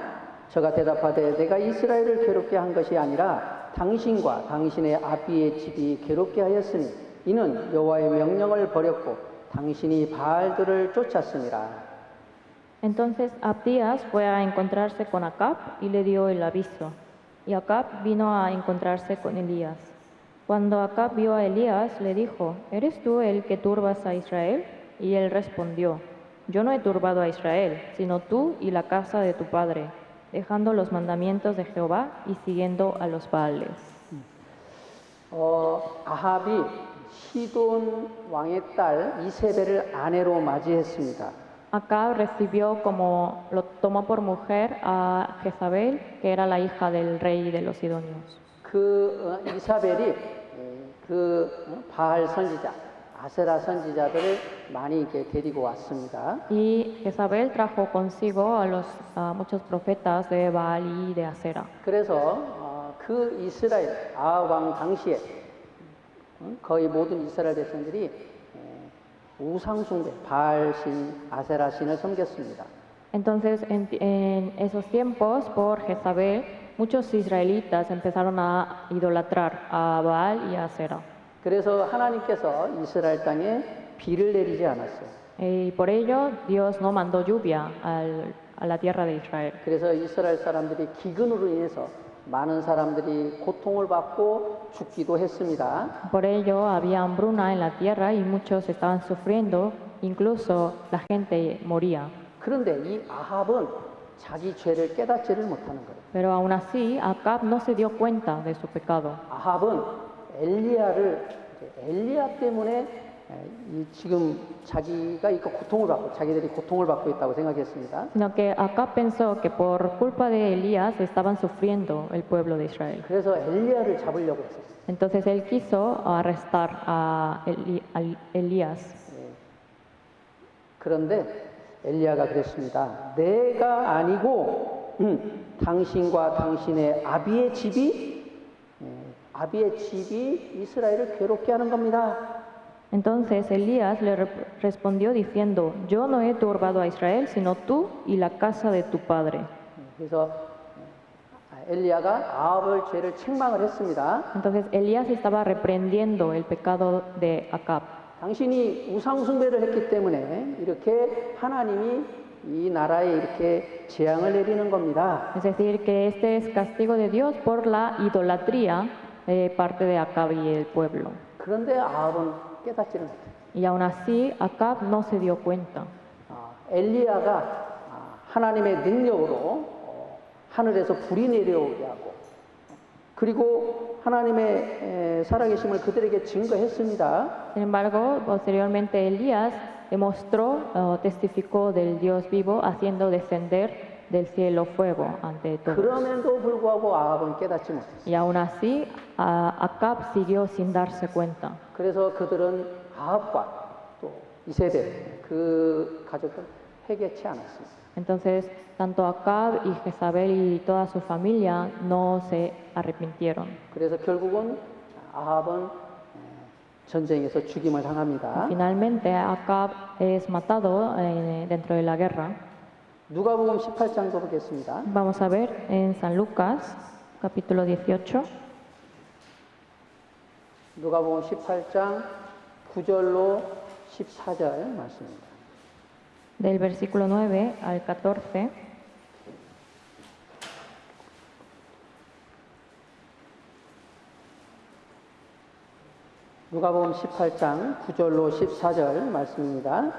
저가 대답하되 내가 이스라엘을 괴롭게 한 것이 아니라 당신과 당신의 아비의 집이 괴롭게 하였으니 이는 여호와의 명령을 버렸고 당신이 바알들을 쫓았음이라. Entonces Abdías fue a encontrarse con Acab y le dio el aviso. Y Acab vino a encontrarse con Elías. Cuando Acab vio a Elías, le dijo, ¿eres tú el que turbas a Israel? Y él respondió, yo no he turbado a Israel, sino tú y la casa de tu padre, dejando los mandamientos de Jehová y siguiendo a los Baales. 아합이 시돈 왕의 딸 이세벨을 아내로 맞이했습니다. Acab recibió lo tomó por mujer a Jezabel, que era la hija del rey de los Sidonios. 그 이사벨이 바알 선지자, 아세라 선지자들을 많이 이렇게 데리고 왔습니다. Y Jezabel trajo consigo a muchos profetas de Baal y de Asera. 그래서 그 이스라엘 아합 왕 당시에 거의 모든 이스라엘 백성들이 우상 숭배, 바알 신, 아세라 신을 섬겼습니다. Entonces, en esos tiempos, por Jezabel, muchos israelitas empezaron a idolatrar a Baal y a Asera. 그래서 하나님께서 이스라엘 땅에 비를 내리지 않았어요. Y por ello, Dios no mandó lluvia a la tierra de Israel. 그래서 이스라엘 사람들이 기근으로 인해서 많은 사람들이 고통을 받고 죽기도 했습니다. Por ello, había hambruna en la tierra y muchos estaban sufriendo, incluso la gente moría. 그런데 이 아합은 자기 죄를 깨닫지를 못하는 거예요. Pero aún así, Acab no se dio cuenta de su pecado. 아합은 엘리야 때문에 지금 자기가 이거 고통을 받고 자기들이 고통을 받고 있다고 생각했습니다. Sino que Acab pensó que por culpa de Elías estaban sufriendo el pueblo de Israel. 그래서 엘리야를 잡으려고 했었어요. Entonces él quiso arrestar a Elías. 그런데 엘리야가 그랬습니다. 내가 아니고 당신과 당신의 아비의 집이 이스라엘을 괴롭게 하는 겁니다. Entonces Elías le respondió diciendo, yo no he turbado a Israel, sino tú y la casa de tu padre. 그래서 엘리야가 아합을 죄를 책망을 했습니다. Entonces Elías estaba reprendiendo el pecado de Acab. 당신이 우상 숭배를 했기 때문에 이렇게 하나님이 이 나라에 이렇게 재앙을 내리는 겁니다. Es decir, que este es castigo de Dios por la idolatría de parte de Acab y el pueblo. 그런데 아합은 깨닫지를 못해요. Y aún así Acab no se dio cuenta. 엘리야가 하나님의 능력으로 하늘에서 불이 내려오게 하고 그리고 하나님의 살아계심을 그들에게 증거했습니다. Sin embargo, posteriormente Elías demostró, testificó del Dios vivo, haciendo descender del cielo fuego ante todos. 그럼에도 불구하고 아합은 깨닫지 못했어요. Y aún así, Acab siguió sin darse cuenta. 그래서 그들은 아합과 또 이세벨 그 가족은 회개치 않았습니다. Entonces, tanto Acab y Jezabel y toda su familia no se arrepintieron. 그래서 결국은 아합은 전쟁에서 죽임을 당합니다. Finalmente, Acab es matado dentro de la guerra. 누가복음 18장도 보겠습니다. Vamos a ver en San Lucas, capítulo 18, 누가복음 18장 9절로 14절 말씀입니다. del versículo 9 al 14. 누가복음 18장 9절로 14절 말씀입니다.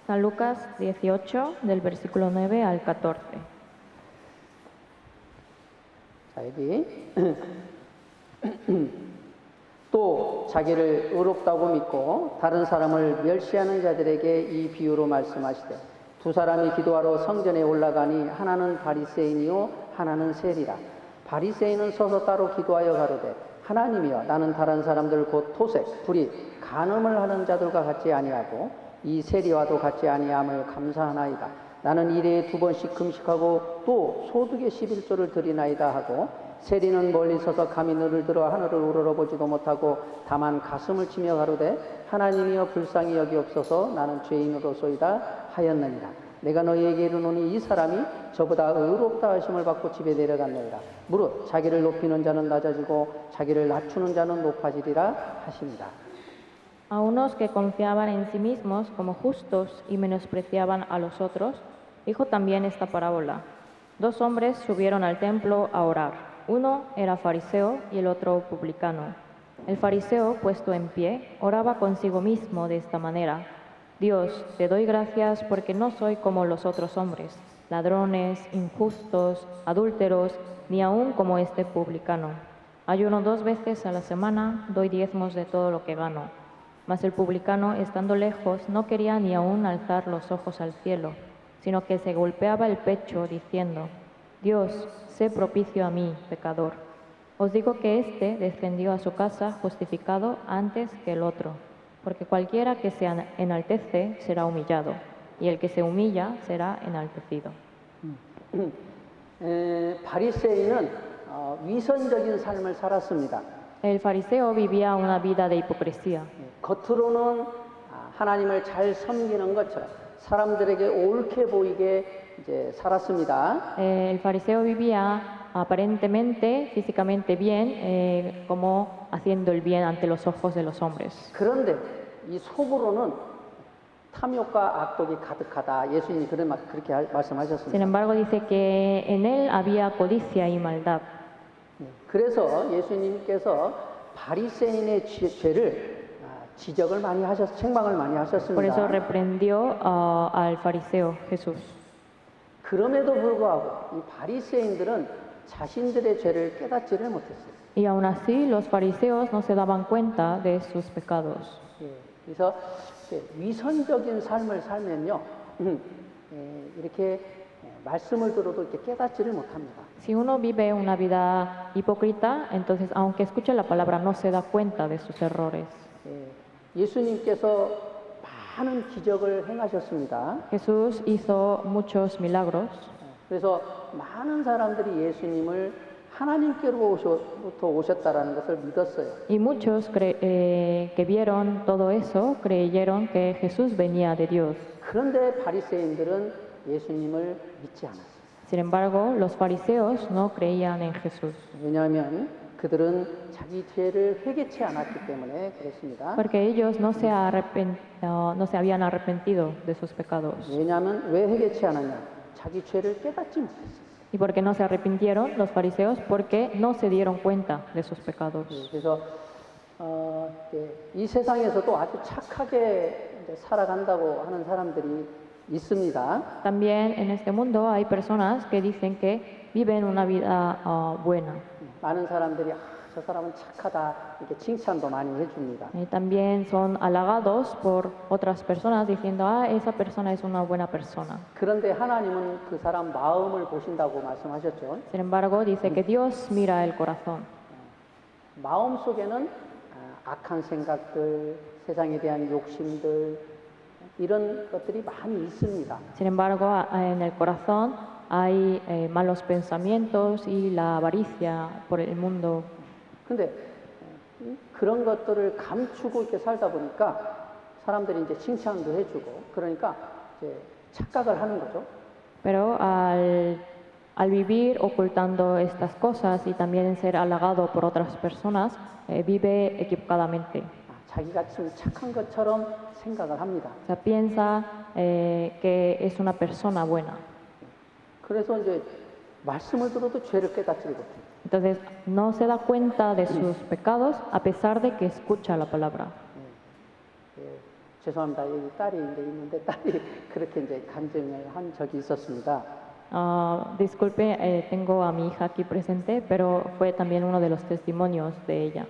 San Lucas 18, del versículo 9 al 14. 자, 여기 또 자기를 의롭다고 믿고 다른 사람을 멸시하는 자들에게 이 비유로 말씀하시되 두 사람이 기도하러 성전에 올라가니 하나는 바리새인이요 하나는 세리라. 바리새인은 서서 따로 기도하여 가로되 하나님이여 나는 다른 사람들 곧 토색, 불이, 간음을 하는 자들과 같지 아니하고 이 세리와도 같지 아니함을 감사하나이다. 나는 일에 2번씩 금식하고 또 소득의 11조를 드리나이다 하고 세리는 멀리 서서 감히 눈을 들어 하늘을 우러러보지도 못하고 다만 가슴을 치며 가로되 하나님이여 불쌍히 여기옵소서 나는 죄인으로소이다 하였느니라. 내가 너희에게 이르노니 이 사람이 저보다 의롭다 하심을 받고 집에 내려갔느니라. 무릇 자기를 높이는 자는 낮아지고 자기를 낮추는 자는 높아지리라 하십니다. A unos que confiaban en sí mismos como justos y menospreciaban a los otros, dijo también esta parábola. Dos hombres subieron al templo a orar. Uno era fariseo y el otro publicano. El fariseo, puesto en pie, oraba consigo mismo de esta manera. Dios, te doy gracias porque no soy como los otros hombres, ladrones, injustos, adúlteros, ni aun como este publicano. Ayuno 2 veces a la semana, doy diezmos de todo lo que gano. Mas el publicano, estando lejos, no quería ni aun alzar los ojos al cielo, sino que se golpeaba el pecho diciendo, Dios, sé propicio a mí, pecador. Os digo que éste descendió a su casa justificado antes que el otro, porque cualquiera que se enaltece será humillado, y el que se humilla será enaltecido. 바리새인은 위선적인 삶을 살았습니다. El fariseo vivía una vida de hipocresía. 겉으로는 하나님을 잘 섬기는 것처럼 사람들에게 옳게 보이게 이제 살았습니다. El fariseo vivía aparentemente, físicamente bien, como haciendo el bien ante los ojos de los hombres. 그런데 이 속으로는 탐욕과 악독이 가득하다. 예수님이 그렇게 Sin 말씀하셨습니다. embargo, dice que en él había codicia y maldad. 그래서 예수님께서 바리새인의 죄를 지적을 많이 책망을 많이 Por eso 하셨습니다. reprendió al fariseo Jesús. 그럼에도 불구하고 이 바리새인들은 자신들의 죄를 깨닫지를 못했어요. Y aún así, los fariseos no se daban cuenta de sus pecados. 그래서 위선적인 삶을 살면요, 이렇게 말씀을 들어도 이렇게 깨닫지를 못합니다. Si uno vive una vida hipócrita, entonces aunque escuche la palabra no se da cuenta de sus errores. 예수님께서 많은 기적을 행하셨습니다. Jesús hizo muchos milagros. 그래서 많은 사람들이 예수님을 하나님께로부터 오셨다라는 것을 믿었어요. Y muchos que vieron todo eso creyeron que Jesús venía de Dios. 그런데 바리새인들은 예수님을 믿지 않았어요. Sin embargo, los fariseos no creían en Jesús. 왜냐하면 그들은 자기 죄를 회개치 않았기 때문에 그렇습니다. Porque ellos no se habían arrepentido de sus pecados. 왜냐하면 왜 회개치 않았냐? 자기 죄를 깨닫지 못했어요. ¿Y por qué no se arrepintieron los fariseos? Porque no se dieron cuenta de sus pecados. 그래서 이 세상에서도 아주 착하게 이제 살아간다고 하는 사람들이 있습니다. También en este mundo hay personas que dicen que viven una vida buena. 많은 사람들이 저 사람은 착하다 이렇게 칭찬도 많이 해줍니다. Y también son halagados por otras personas diciendo, esa persona es una buena persona. 그런데 하나님은 그 사람 마음을 보신다고 말씀하셨죠. Sin embargo, dice que Dios mira el corazón. 마음 속에는 악한 생각들, 세상에 대한 욕심들 이런 것들이 많이 있습니다. Sin embargo, en el corazón hay malos pensamientos y la avaricia por el mundo. 근데 그런 것들을 감추고 이렇게 살다 보니까 사람들이 이제 칭찬도 해주고 그러니까 이제 착각을 하는 거죠. Pero al vivir ocultando estas cosas y también ser halagado por otras personas, vive equivocadamente. 자기가 좀 착한 것처럼 생각을 합니다. O sea, piensa que es una persona buena. 그래서 이제 말씀을 들어도 죄를 깨닫지 못해요. Entonces no se da cuenta de sus pecados a pesar de que escucha la palabra. 죄송합니다. 여기 딸이 이제 있는데 딸이 그렇게 이제 간증을 한 적이 있었습니다. Disculpe, tengo a mi hija aquí presente, pero fue también uno de los testimonios de ella.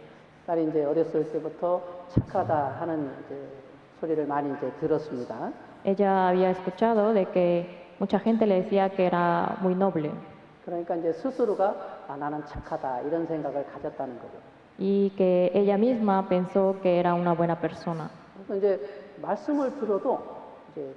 딸이 이제 어렸을 때부터 착하다 하는 이제 소리를 많이 이제 들었습니다. Ella había escuchado de que mucha gente le decía que era muy noble 그러니까 이제 스스로가 나는 착하다 이런 생각을 가졌다는 거죠. y que ella misma pensó que era una buena persona. 그래서 이제 말씀을 들어도 이제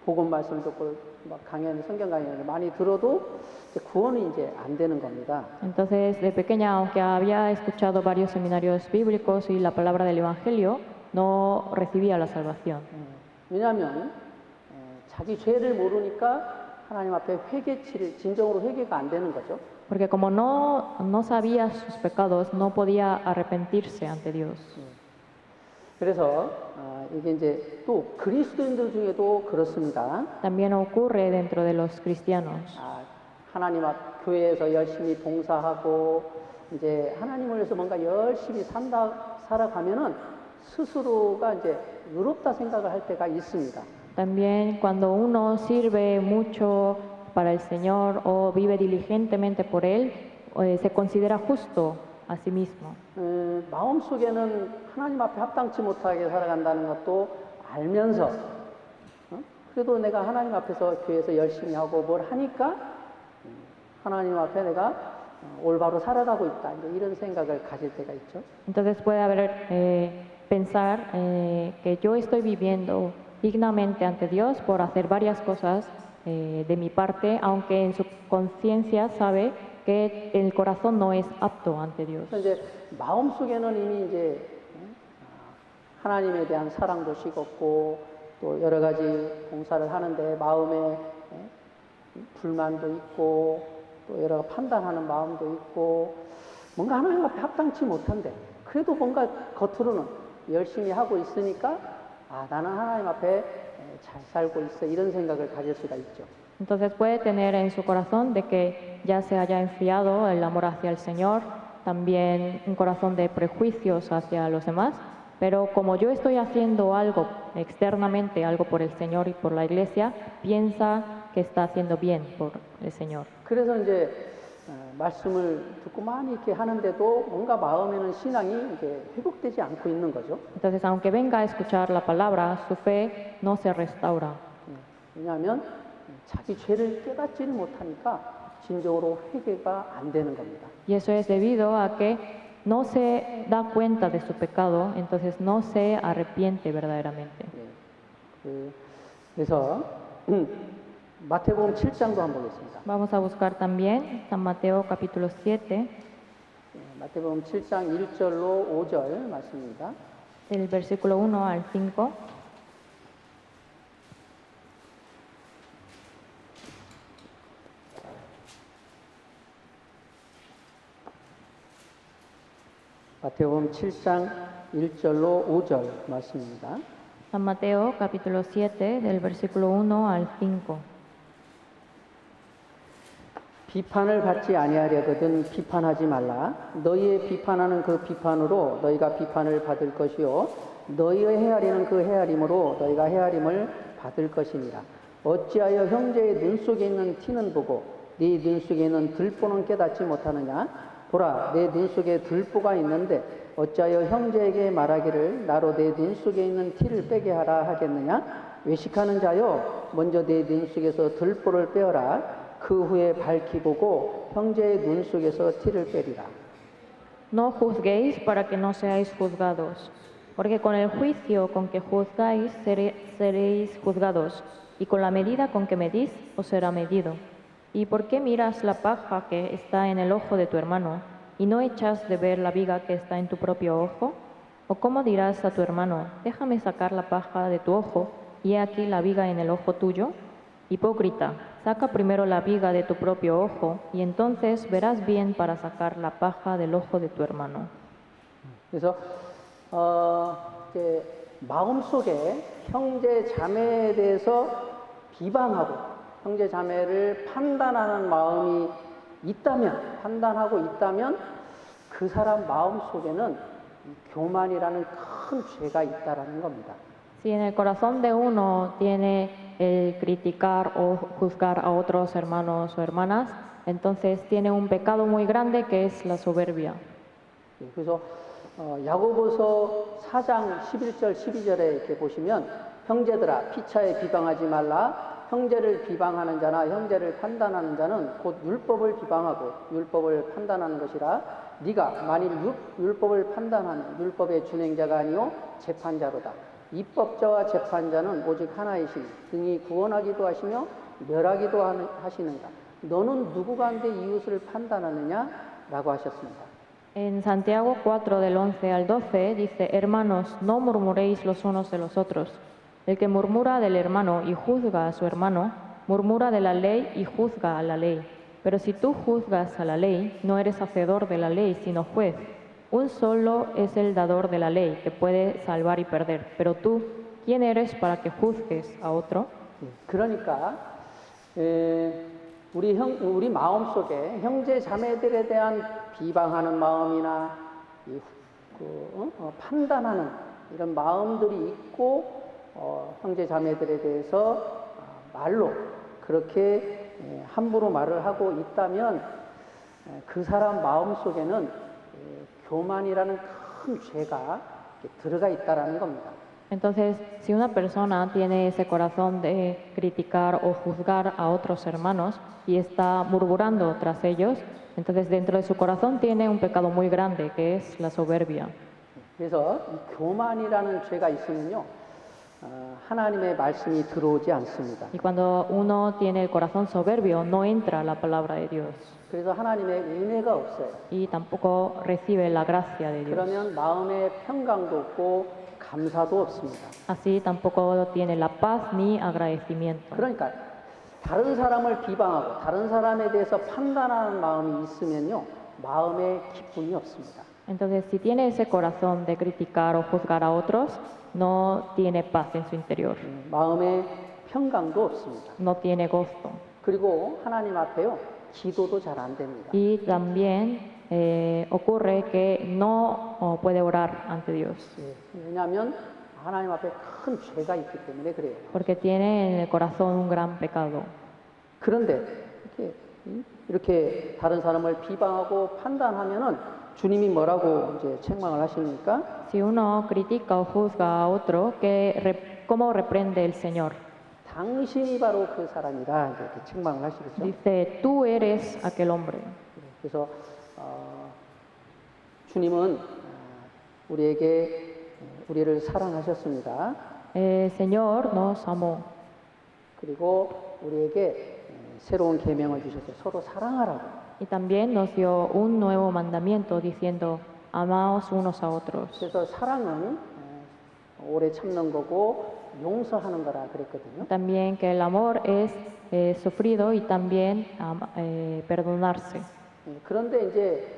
복음 말씀 듣고 막 강연, 성경 강연을 많이 들어도 이제 구원이 이제 안 되는 겁니다. Entonces, de pequeña, aunque había escuchado varios seminarios bíblicos y la palabra del Evangelio, no recibía la salvación. 왜냐하면 자기 죄를 모르니까 하나님 앞에 회개치를 진정으로 회개가 안 되는 거죠. Porque como no sabía sus pecados, no podía arrepentirse ante Dios. 그래서 이게 이제 또 그리스도인들 중에도 그렇습니다. También ocurre dentro de los cristianos. 하나님 앞 교회에서 열심히 봉사하고 이제 하나님을 위해서 뭔가 열심히 살아가면은 스스로가 이제 의롭다 생각을 할 때가 있습니다. También cuando uno sirve mucho para el Señor o vive diligentemente por Él, se considera justo a sí mismo. 마음속에는 하나님 앞에 합당치 못하게 살아간다는 것도 알면서 그래도 내가 하나님 앞에서 교회에서 열심히 하고 뭘 하니까 하나님 앞에 내가 올바로 살아가고 있다 이런 생각을 가질 때가 있죠. Entonces puede haber pensar que yo estoy viviendo dignamente ante Dios por hacer varias cosas de mi parte, aunque en su conciencia sabe que el corazón no es apto ante Dios. 이제 마음속에는 이미 이제 하나님에 대한 사랑도 식었고 또 여러 가지 봉사를 하는데 마음에 불만도 있고 또 여러 판단하는 마음도 있고 뭔가 하나님 앞에 합당치 못한데 그래도 뭔가 겉으로는 열심히 하고 있으니까 나는 하나님 앞에 잘 살고 있어 이런 생각을 가질 수가 있죠. Entonces puede tener en su corazón de que ya se haya enfriado el amor hacia el Señor, también un corazón de prejuicios hacia los demás, pero como yo estoy haciendo algo externamente, algo por el Señor y por la Iglesia, piensa que está haciendo bien por el Señor. 그래서 이제 말씀을 듣고 많이 이렇게 하는데도 뭔가 마음에는 신앙이 이게 회복되지 않고 있는 거죠. Entonces, aunque venga a escuchar la palabra, su fe no se restaura. 왜냐하면 자기 죄를 깨닫지를 못하니까 진정으로 회개가 안 되는 겁니다. Y eso es debido a que no se da cuenta de su pecado, entonces no se arrepiente verdaderamente. 그래서 마태복음 7장도 한번 보겠습니다. Vamos a buscar también San Mateo capítulo 7, 마태복음 7장 1절로 5절 말씀입니다. del versículo 1 al 5. 마태복음 7장 1절로 5절 말씀입니다. San Mateo capítulo 7, del versículo 1 al 5. 비판을 받지 아니하려거든 비판하지 말라. 너희의 비판하는 그 비판으로 너희가 비판을 받을 것이요 너희의 헤아리는 그 헤아림으로 너희가 헤아림을 받을 것이니라. 어찌하여 형제의 눈 속에 있는 티는 보고 네 눈 속에 있는 들보는 깨닫지 못하느냐? 보라, 내 눈 속에 들보가 있는데 어찌하여 형제에게 말하기를 나로 내 눈 속에 있는 티를 빼게 하라 하겠느냐? 외식하는 자여, 먼저 내 눈 속에서 들보를 빼어라. 그 후에 밝히 보고 형제의 눈 속에서 티를 빼리라. No juzguéis para que no seáis juzgados, porque con el juicio con que juzgáis seréis juzgados, y con la medida con que medís os será medido. ¿Y por qué miras la paja que está en el ojo de tu hermano, y no echas de ver la viga que está en tu propio ojo? ¿O cómo dirás a tu hermano, déjame sacar la paja de tu ojo, y he aquí la viga en el ojo tuyo? Hipócrita, saca primero la viga de tu propio ojo, y entonces verás bien para sacar la paja del ojo de tu hermano. 그래서 이제 마음속에 형제 자매에 대해서 비방하고 형제 자매를 판단하는 마음이 있다면, 판단하고 있다면 그 사람 마음속에는 교만이라는 큰 죄가 있다라는 겁니다. Si en el corazón de uno tiene el criticar o juzgar a otros hermanos o hermanas, entonces tiene un pecado muy grande que es la soberbia. 그래서 야고보서 4장 11절 12절에 이렇게 보시면 형제들아 피차에 비방하지 말라. 형제를 비방하는 자나 형제를 판단하는 자는 곧 율법을 비방하고 율법을 판단하는 것이라. 네가 만일 율법을 판단하는 율법의 준행자가 아니요 재판자로다. 입법자와 재판자는 오직 하나이시니 등이 구원하기도 하시며 멸하기도 하시는가. 너는 누구 가운데 이웃을 판단하느냐? 라고 하셨습니다. En Santiago 4 del 11 al 12 dice, hermanos, no murmuréis los unos de los otros. El que murmura del hermano y juzga a su hermano, murmura de la ley y juzga a la ley. Pero si tú juzgas a la ley, no eres hacedor de la ley, sino juez. Un solo es el dador de la ley, que puede salvar y perder. Pero tú, ¿quién eres para que juzgues a otro? 그러니까 우리 마음속에 형제 자매들에 대한 비방하는 마음이나 판단하는 이런 마음들이 있고 형제 자매들에 대해서 말로 그렇게 함부로 말을 하고 있다면 그 사람 마음속에는 교만이라는 큰 죄가 들어가 있다라는 겁니다. Entonces, si una persona tiene ese corazón de criticar o juzgar a otros hermanos y está murmurando tras ellos, entonces dentro de su corazón tiene un pecado muy grande, que es la soberbia. 그래서 이 교만이라는 죄가 있으면요, 하나님의 말씀이 들어오지 않습니다. Y cuando uno tiene el corazón soberbio, no entra la palabra de Dios 그래서 하나님의 은혜가 없어요. y tampoco recibe la gracia de Dios. 그러면 마음의 평강도 없고 감사도 없습니다. Así tampoco tiene la paz ni agradecimiento. 그러니까 다른 사람을 비방하고 다른 사람에 대해서 판단하는 마음이 있으면요, 마음에 기쁨이 없습니다. Entonces, si tiene ese corazón de criticar o juzgar a otros, no tiene paz en su interior, 마음에 평강도 없습니다. no tiene gozo. 그리고 하나님 앞에요, 기도도 잘 안 됩니다. Y también ocurre que no puede orar ante Dios, 왜냐하면 하나님 앞에 큰 죄가 있기 때문에 그래요. porque tiene en el corazón un gran pecado. 그런데 이렇게 다른 사람을 비방하고 판단하면은 주님이 뭐라고 이제 책망을 하십니까? Si uno critica o juzga a otro, ¿cómo reprende el Señor? 당신이 바로 그 사람이라 이렇게 책망을 하시겠죠. Dice, tú eres aquel hombre. 그래서 주님은 우리를 사랑하셨습니다. El Señor nos amó 그리고 우리에게 새로운 계명을 주셨어요. 서로 사랑하라고. y también nos dio un nuevo mandamiento diciendo, amaos unos a otros. 그래서 사랑은 오래 참는 거고 용서하는 거라 그랬거든요. También que el amor es sufrido y también perdonarse. 그런데 이제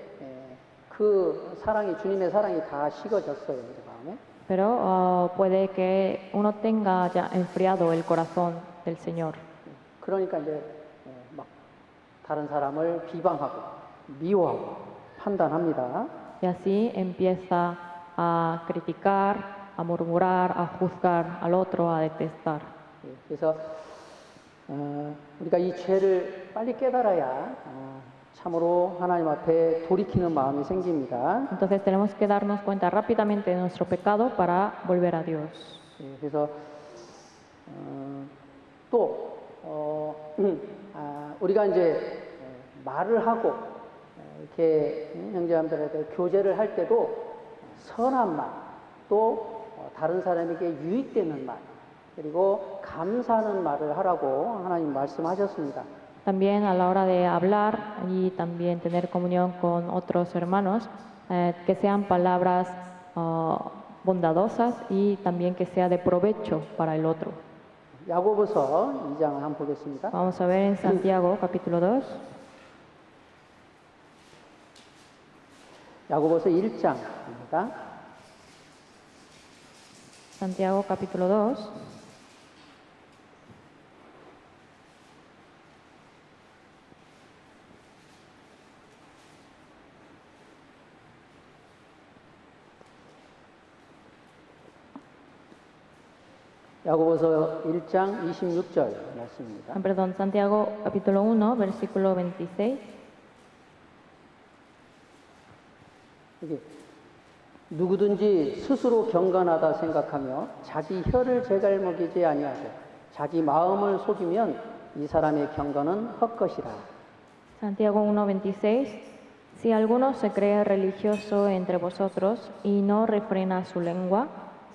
그 사랑이 주님의 사랑이 다 식어졌어요, 이제 마음에. Pero puede que uno tenga ya enfriado el corazón del Señor. 그러니까 이제 막 다른 사람을 비방하고 미워하고 판단합니다. Y así empieza a criticar, a murmurar, a juzgar al otro, a detestar. 그래서 우리가 이 죄를 빨리 깨달아야 참으로 하나님 앞에 돌이키는 마음이 생깁니다. Entonces tenemos que darnos cuenta rápidamente de nuestro pecado para volver a Dios. 예, 그래서 또 우리가 이제 말을 하고 이렇게 형제자매들한테 교제를 할 때도 선한 말, 또 다른 사람에게 유익되는 말, 그리고 감사하는 말을 하라고 하나님 말씀하셨습니다. También a la hora de hablar y también tener comunión con otros hermanos, que sean palabras bondadosas y también que sea de provecho para el otro. 야고보서 2장을 한번 보겠습니다. Vamos a ver en Santiago capítulo 2. 야고보서 1장입니다. Santiago capítulo 2. 야고보서 1장 26절 말씀입니다. Perdón, Santiago capítulo 1, versículo 26. 이게 누구든지 스스로 경건하다 생각하며 자기 혀를 제갈먹이지 아니하고 자기 마음을 속이면 이 사람의 경건은 헛것이라. Santiago 1:26. Si alguno se cree religioso entre vosotros y no refrena su lengua,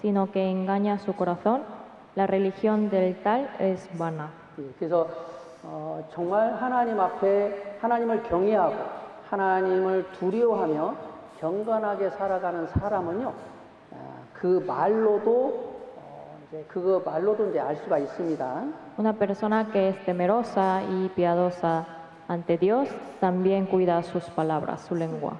sino que engaña su corazón, la religión del tal es vana. 그래서 정말 하나님 앞에 하나님을 경외하고 하나님을 두려워하며 경건하게 살아가는 사람은요, 그 말로도 이제 알 수가 있습니다. Una persona que es temerosa y piadosa ante Dios también cuida sus palabras, su lengua.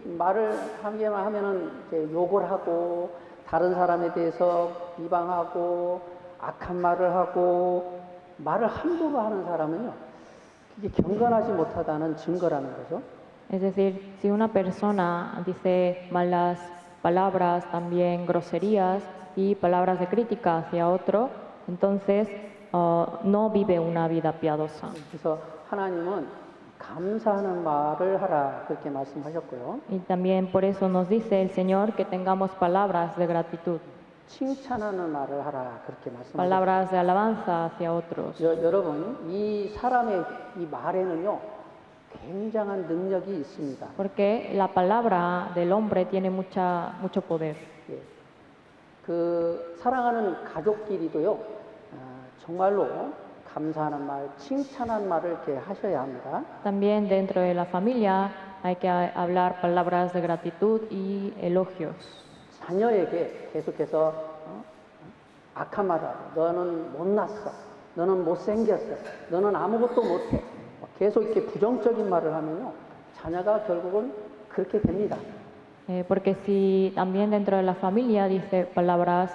이 말을 하기만 하면은 이제 욕을 하고 다른 사람에 대해서 비방하고 악한 말을 하고 말을 함부로 하는 사람은요, 그게 경건하지 못하다는 증거라는 거죠. Es decir, si una persona dice malas palabras, también groserías y palabras de crítica hacia otro, entonces no vive una vida piadosa. 그래서 하나님은 감사하는 말을 하라 그렇게 말씀하셨고요. Y también por eso nos dice el Señor que tengamos palabras de gratitud, 칭찬하는 말을 하라 그렇게 말씀하셨어요. palabras de alabanza hacia otros. 여러분, 이 사람의 이 말에는요, 굉장한 능력이 있습니다. Porque la palabra del hombre tiene mucho poder. 예. 그 사랑하는 가족끼리도요, 정말로 감사하는 말, 칭찬한 말을 이렇게 하셔야 합니다. También dentro de la familia hay que hablar palabras de gratitud y elogios. 자녀에게 계속해서 악한 말을 하고, 너는 못났어, 너는 못생겼어, 너는 아무것도 못해, 계속 이렇게 부정적인 말을 하면요, 자녀가 결국은 그렇게 됩니다. Porque si también dentro de la familia dice palabras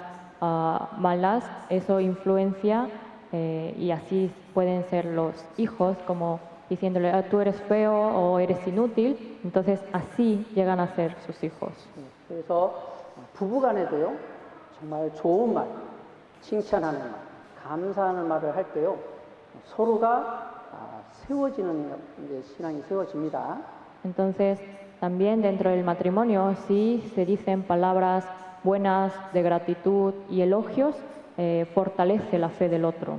malas, eso influencia y así pueden ser los hijos como diciéndole tú eres feo o eres inútil, entonces así llegan a ser sus hijos. 그래서 부부간에도요, 정말 좋은 말, 칭찬하는 말, 감사하는 말을 할 때요, 서로가 세워지는 이제 신앙이 세워집니다. Entonces también dentro del matrimonio, si se dicen palabras buenas de gratitud y elogios, fortalece la fe del otro.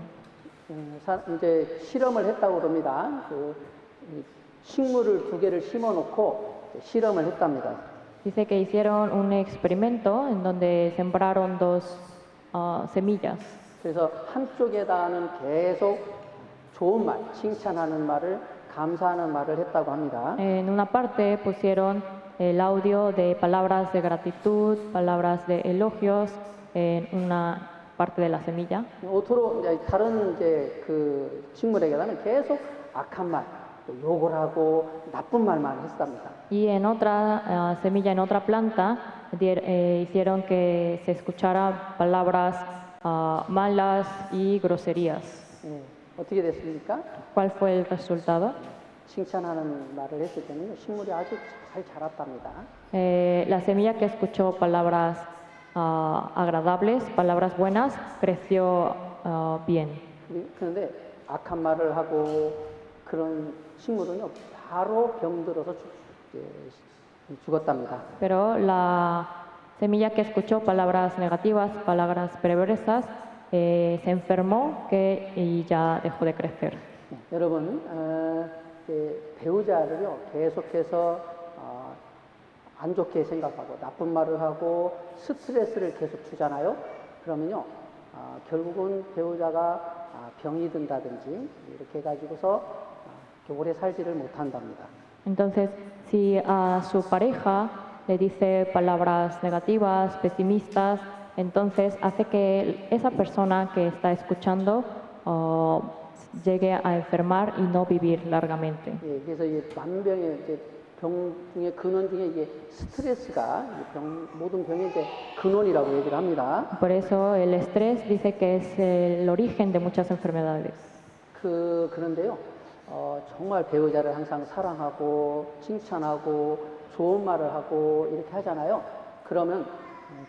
이제 실험을 했다고 그럽니다. 이 식물을 2개를 심어놓고 실험을 했답니다. Dice que hicieron un experimento en donde sembraron 2 semillas. 그래서 한쪽에다는 계속 좋은 말, 칭찬하는 말을, 감사하는 말을 했다고 합니다. En una parte pusieron el audio de palabras de gratitud, palabras de elogios en una parte de la semilla. 오토로 이제 다른 이제 그 식물에게다는 계속 악한 말, 또 욕을 하고 나쁜 말만 했답니다. Y en otra semilla, en otra planta, hicieron que se escuchara palabras malas y groserías. 예, 어떻게 됐습니까? ¿Cuál fue el resultado? 칭찬하는 말을 했을 때는 식물이 아주 잘 자랐답니다. La semilla que escuchó palabras agradables, palabras buenas, creció bien. 그런데 악한 말을 하고 그런 식물은요 바로 병들어서 죽었답니다. Pero la semilla que escuchó palabras negativas, palabras perversas, se enfermó y ya dejó de crecer. 여러분 배우자를요 계속해서 안 좋게 생각하고 나쁜 말을 하고 스트레스를 계속 주잖아요. 그러면요 결국은 배우자가 병이 든다든지 이렇게 해가지고서 오래 살지를 못한답니다. Entonces, si a su pareja le dice palabras negativas, pesimistas, entonces hace que esa persona que está escuchando llegue a enfermar y no vivir largamente. 예, 그래서 이 만병의 병 중에 근원 중에 이게 스트레스가 모든 병의 근원이라고 얘기를 합니다. Por eso el estrés dice que es el origen de muchas enfermedades. 그런데요, 정말 배우자를 항상 사랑하고 칭찬하고 좋은 말을 하고 이렇게 하잖아요. 그러면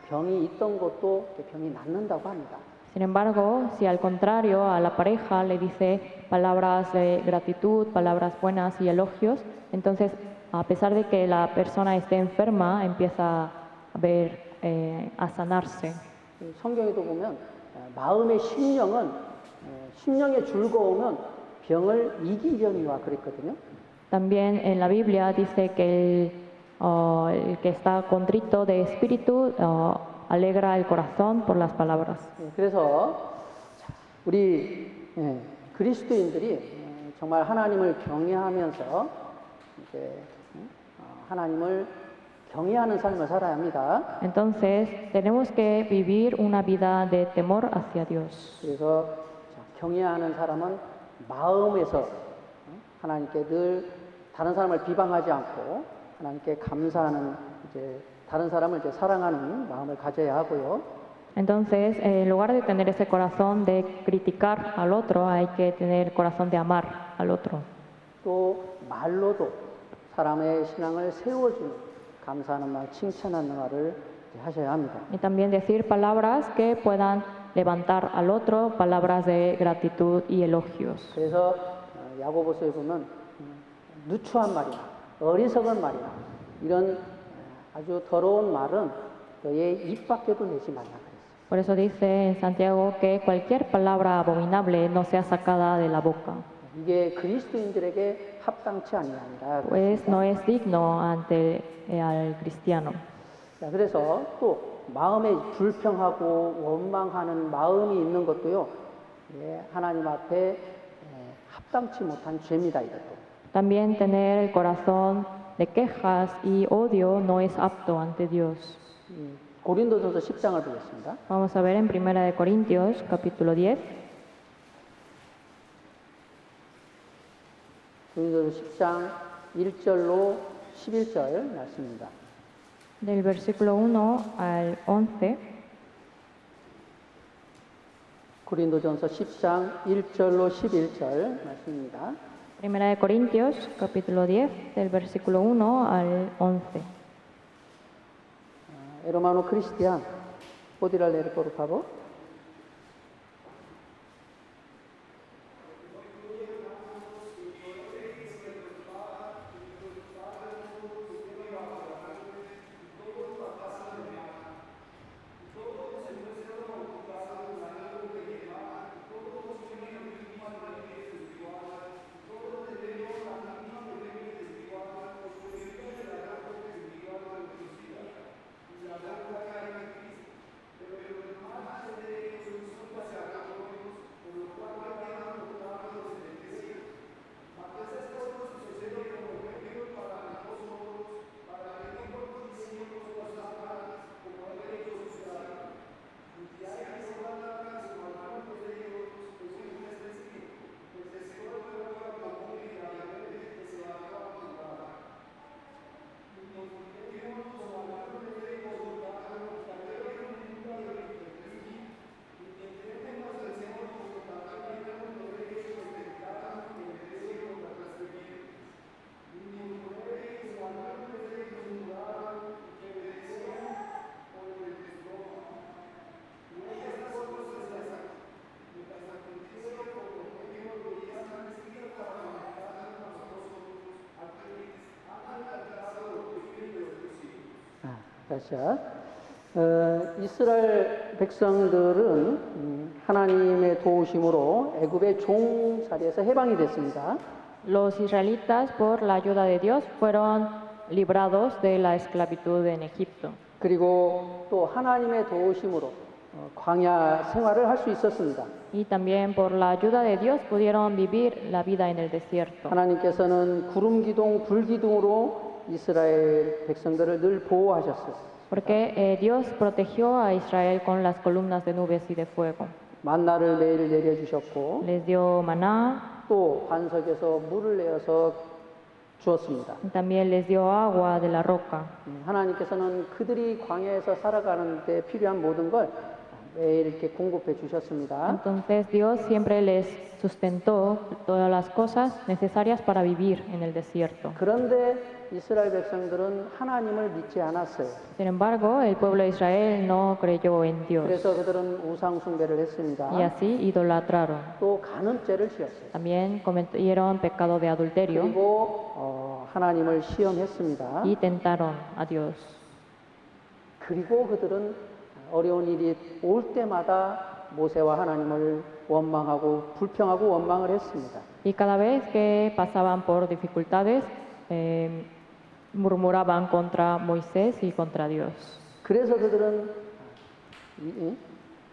병이 있던 것도 병이 낫는다고 합니다. Sin embargo, si al contrario a la pareja le dice palabras de gratitud, palabras buenas y elogios, entonces a pesar de que la persona esté enferma, empieza a sanarse. 성경에도 보면 마음의 심령의 즐거움은 병을 이기려니와 그랬거든요. También en la Biblia dice que el que está contrito de espíritu alegra el corazón por las palabras. 그래서 우리 그리스도인들이 정말 하나님을 경외하면서 하나님을 경외하는 삶을 살아야 합니다. Entonces tenemos que vivir una vida de temor hacia Dios. 그래서 경외하는 사람은 마음에서 하나님께 늘 다른 사람을 비방하지 않고 하나님께 감사하는 다른 사람을 사랑하는 마음을 가져야 하고요. Entonces, en lugar de tener ese corazón de criticar al otro, hay que tener el corazón de amar al otro. 또 말로도 사람의 신앙을 세워주는 감사하는 말, 칭찬하는 말을 하셔야 합니다. Y también decir palabras que puedan levantar al otro, palabras de gratitud y elogios. 그래서 야고보서에 보면 누추한 말이나 어리석은 말이나 이런 아주 더러운 말은 너의 입 밖에도 내지 말라 그랬어요. Por eso dice en Santiago que cualquier palabra abominable no sea sacada de la boca, 이게 그리스도인들에게 합당치 아니하니라. pues no es digno ante al cristiano. 자, 그래서 또 마음에 불평하고 원망하는 마음이 있는 것도요, 하나님 앞에 합당치 못한 죄입니다. 이것도. También tener el corazón de quejas y odio no es apto ante Dios. 고린도전서 10장을 보겠습니다. Vamos a ver en 1 Corintios, capítulo 10. 고린도전서 10장 1절로 11절 말씀입니다. Del versículo 1 al 11. 고린도전서 10장 1절로 11절 말씀입니다. 1 Corintios, capítulo 10, del versículo 1 al 11. Hermano Cristian, ¿podría leer por favor? 다시요. 이스라엘 백성들은 하나님의 도우심으로 애굽의 종살이에서 해방이 됐습니다. Los israelitas, por la ayuda de Dios, fueron librados de la esclavitud en Egipto. 그리고 또 하나님의 도우심으로 광야 생활을 할 수 있었습니다. Y también por la ayuda de Dios pudieron vivir la vida en el desierto. 하나님께서는 구름 기둥, 불 기둥으로 이스라엘 백성들을 늘 보호하셨어요. Porque Dios protegió a Israel con las columnas de nubes y de fuego. 만나를 매일 내려주셨고 Les dio maná, 또 반석에서 물을 내어서 주었습니다. y también les dio agua de la roca. 하나님께서는 그들이 광야에서 살아가는 데 필요한 모든 걸 매일 이렇게 공급해 주셨습니다. Entonces Dios siempre les sustentó todas las cosas necesarias para vivir en el desierto. 그런데 이스라엘 백성들은 하나님을 믿지 않았어요. Sin embargo, el pueblo de Israel no creyó en Dios 그래서 그들은 우상 숭배를 했습니다. y así idolatraron. 또 간음죄를 지었어요. También cometieron pecado de adulterio 그리고 하나님을 시험했습니다. y tentaron a Dios. 그리고 그들은 어려운 일이 올 때마다 모세와 하나님을 원망하고 불평하고 원망을 했습니다. Y cada vez que pasaban por dificultades, murmuraban contra Moisés y contra Dios. 그래서 그들은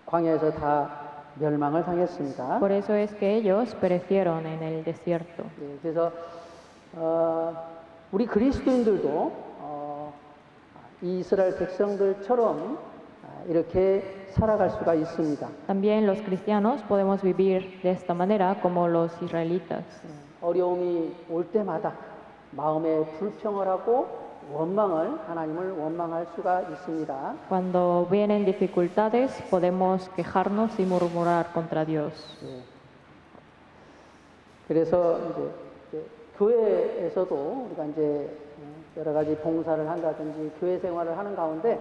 광야에서 다 멸망을 당했습니다. Por eso es que ellos perecieron en el desierto. 그래서 우리 그리스도인들도 이 이스라엘 백성들처럼 이렇게 살아갈 수가 있습니다. También los cristianos podemos vivir de esta manera como los israelitas. 어려움이 올 때마다 마음에 불평을 하고 하나님을 원망할 수가 있습니다. Cuando vienen dificultades, podemos quejarnos y murmurar contra Dios. 그래서 이제 교회에서도 우리가 이제 여러 가지 봉사를 한다든지 교회 생활을 하는 가운데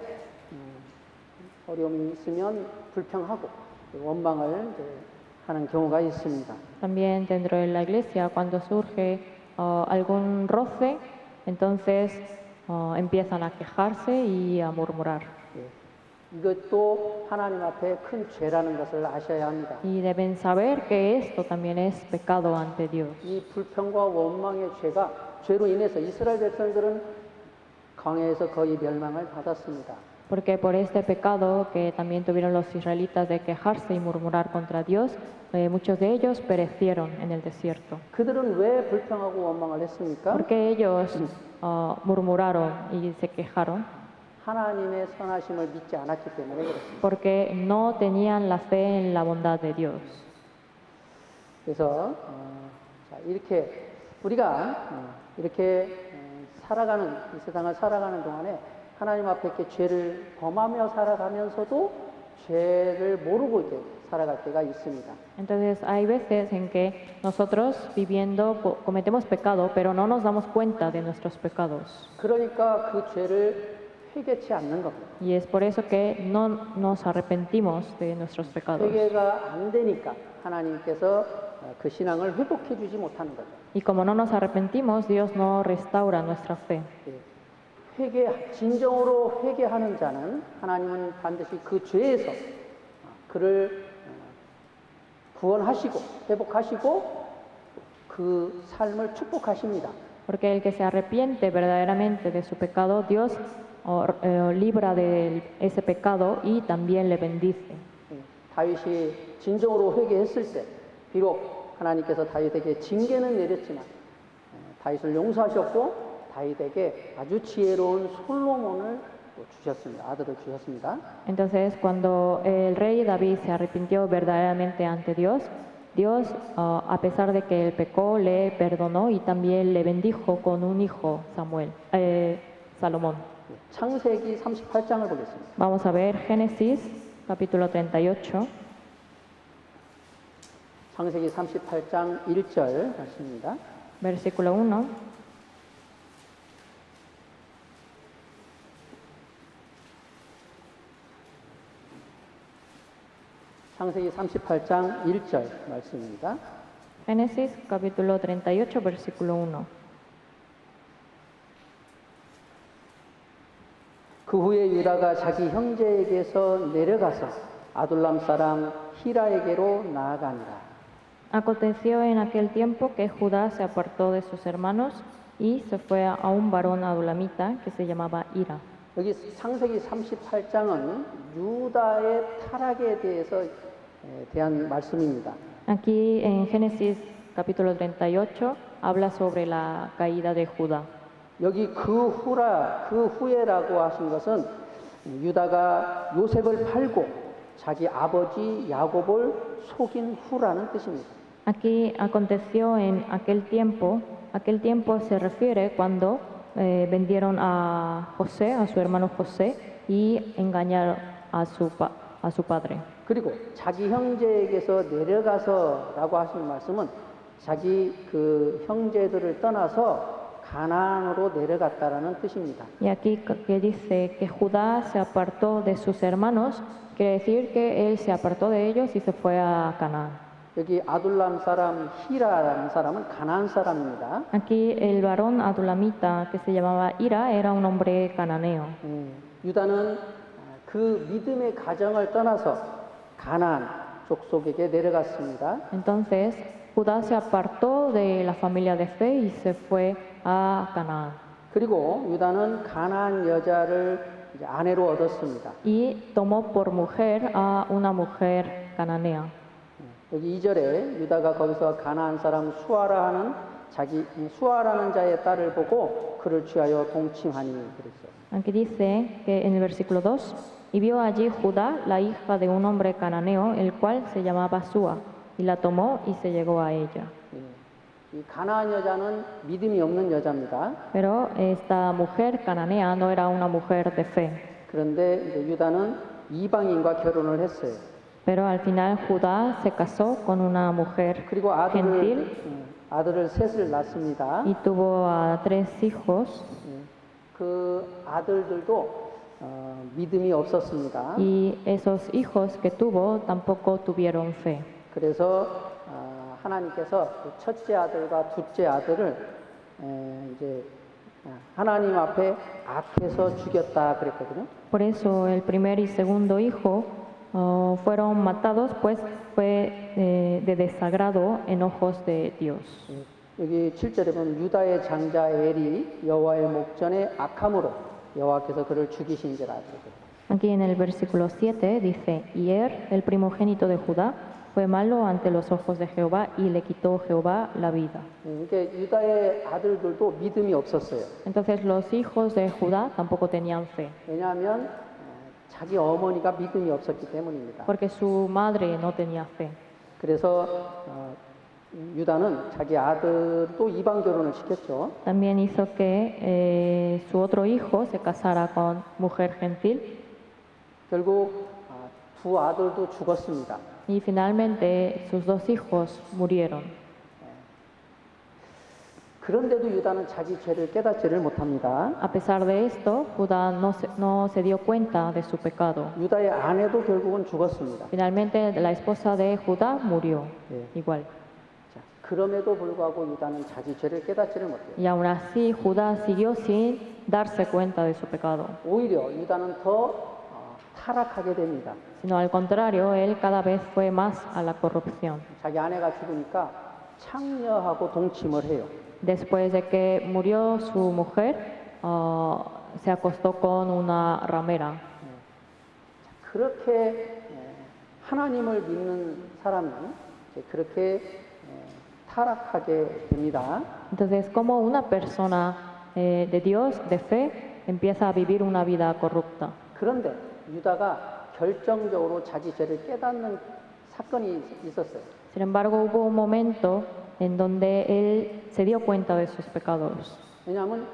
어려움이 있으면 불평하고 원망을 이제 하는 경우가 있습니다. También dentro de la iglesia, cuando surge algún roce, entonces empiezan a quejarse y a murmurar. 이것도 하나님 앞에 큰 죄라는 것을 아셔야 합니다. Y deben saber que esto también es pecado ante Dios. 이 불평과 원망의 죄로 인해서 이스라엘 백성들은 광야에서 거의 멸망을 받았습니다. Porque por este pecado que también tuvieron los israelitas de quejarse y murmurar contra Dios, muchos de ellos perecieron en el desierto. 그들은 왜 불평하고 원망을 했습니까? Porque ellos murmuraron y se quejaron. 하나님의 선하심을 믿지 않았기 때문에 그렇습니다. Porque no tenían la fe en la bondad de Dios. 그래서 이렇게 우리가 이렇게 살아가는 이 세상을 살아가는 동안에 하나님 앞에 이렇게 죄를 범하며 살아가면서도 죄를 모르고 이렇게 살아갈 때가 있습니다. Entonces hay veces en que nosotros viviendo cometemos pecado, pero no nos damos cuenta de nuestros pecados. 그러니까 그 죄를 회개치 않는 겁니다. Y es por eso que no nos arrepentimos de nuestros pecados. 회개가 안 되니까 하나님께서 그 신앙을 회복해 주지 못하는 거죠. Y como no nos arrepentimos, Dios no restaura nuestra fe. 진정으로 회개하는 자는 하나님은 반드시 그 죄에서 그를 구원하시고 회복하시고 그 삶을 축복하십니다. Porque el que se arrepiente verdaderamente de su pecado, Dios libra de ese pecado y también le bendice. 다윗이 진정으로 회개했을 때 비록 하나님께서 다윗에게 징계는 내렸지만 다윗을 용서하셨고 다윗에게 아주 지혜로운 솔로몬을 주셨습니다. 아들을 주셨습니다. Entonces, cuando el rey David se arrepintió verdaderamente ante Dios, Dios, a pesar de que él pecó, le perdonó y también le bendijo con un hijo, Salomón. 창세기 38장을 보겠습니다. Vamos a ver Génesis, capítulo 38. 창세기 38장 1절 말씀입니다. Versículo 1. 창세기 38장 1절 말씀입니다. Génesis, capítulo 38, versículo 1. 그 후에 유다가 자기 형제에게서 내려가서 아둘람 사람 히라에게로 나아가니라. Aconteció en aquel tiempo que Judá se apartó de sus hermanos y se fue a un varón adulamita que se llamaba Ira. 여기 창세기 38장은 유다의 타락에 대해서 대한 말씀입니다. Aquí en Génesis capítulo 38 habla sobre la caída de Judá. 여기 그 후에라고 하신 것은 유다가 요셉을 팔고 자기 아버지 야곱을 속인 후라는 뜻입니다. Aquí aconteció en aquel tiempo se refiere cuando vendieron a José, a su hermano José, y engañaron a su padre. 그리고 자기 형제에게서 내려가서라고 하시는 말씀은 자기 그 형제들을 떠나서 가나안으로 내려갔다라는 뜻입니다. Y aquí que dice que Judá se apartó de sus hermanos, quiere decir que él se apartó de ellos y se fue a Canaán. 여기 아둘람 사람 히라라는 사람은 가나안 사람입니다. Aquí el varón adulamita que se llamaba Ira era un hombre cananeo. 유다는 그 믿음의 가정을 떠나서 가나안 족속에게 내려갔습니다. Entonces Judá se apartó de la familia de fe y se fue a Canaán. 그리고 유다는 가나안 여자를 이제 아내로 얻었습니다. Y tomó por mujer a una mujer cananea. 여기 2절에 유다가 거기서 가나안 사람 수아라는 수아라는 자의 딸을 보고 그를 취하여 동침하니 그랬어요. Aquí dice que en el versículo 2, y vio allí Judá la hija de un hombre cananeo, el cual se llamaba Súa, y la tomó y se llegó a ella. 이 가나안 여자는 믿음이 없는 여자입니다. Pero esta mujer cananea no era una mujer de fe. 그런데 이제 유다는 이방인과 결혼을 했어요. Pero al final Judá se casó con una mujer 그리고 gentil 아들을 셋을 낳습니다. y tuvo a 3 hijos. 그 아들들도 믿음이 없었습니다. Y esos hijos que tuvo tampoco tuvieron fe. 그래서 하나님께서 그 첫째 아들과 둘째 아들을 이제 하나님 앞에 악해서 죽였다 그랬거든요. Por eso el primer y segundo hijo fueron matados, pues fue de desagrado en ojos de Dios. 여기 7절에 보면 유다의 장자 엘이 여호와의 목전에 악함으로 여호와께서 그를 죽이신지라. Aquí en el versículo 7 dice, y el primogénito de Judá, fue malo ante los ojos de Jehová y le quitó Jehová la vida. 그러니까 유다의 아들들도 믿음이 없었어요. Entonces los hijos de Judá tampoco tenían fe, 왜냐하면 자기 어머니가 믿음이 없었기 때문입니다. porque su madre no tenía fe. 그래서 유다는 자기 아들도 이방 결혼을 시켰죠. También hizo que su otro hijo se casara con mujer gentil 결국 두 아들도 죽었습니다. y finalmente sus 2 hijos murieron. 그런데도 유다는 자기 죄를 깨닫지를 못합니다. A pesar de esto, Judá no se dio cuenta de su pecado. 유다의 아내도 결국은 죽었습니다. Finalmente la esposa de Judá murió igual. 자, 그럼에도 불구하고 유다는 자기 죄를 깨닫지를 못해요. Y aún así Judá siguió sin darse cuenta de su pecado, 오히려 유다는 더 타락하게 됩니다. sino al contrario, él cada vez fue más a la corrupción. 자기 아내가 죽으니까 창녀하고 동침을 해요. Después de que murió su mujer, se acostó con una ramera. 그렇게 하나님을 믿는 사람은 그렇게 타락하게 됩니다. Entonces, como una persona de Dios, de fe, empieza a vivir una vida corrupta. 그런데 유다가 결정적으로 자기 죄를 깨닫는 사건이 있었어요. Sin embargo, hubo un momento en donde él se dio cuenta de sus pecados. 왜냐하면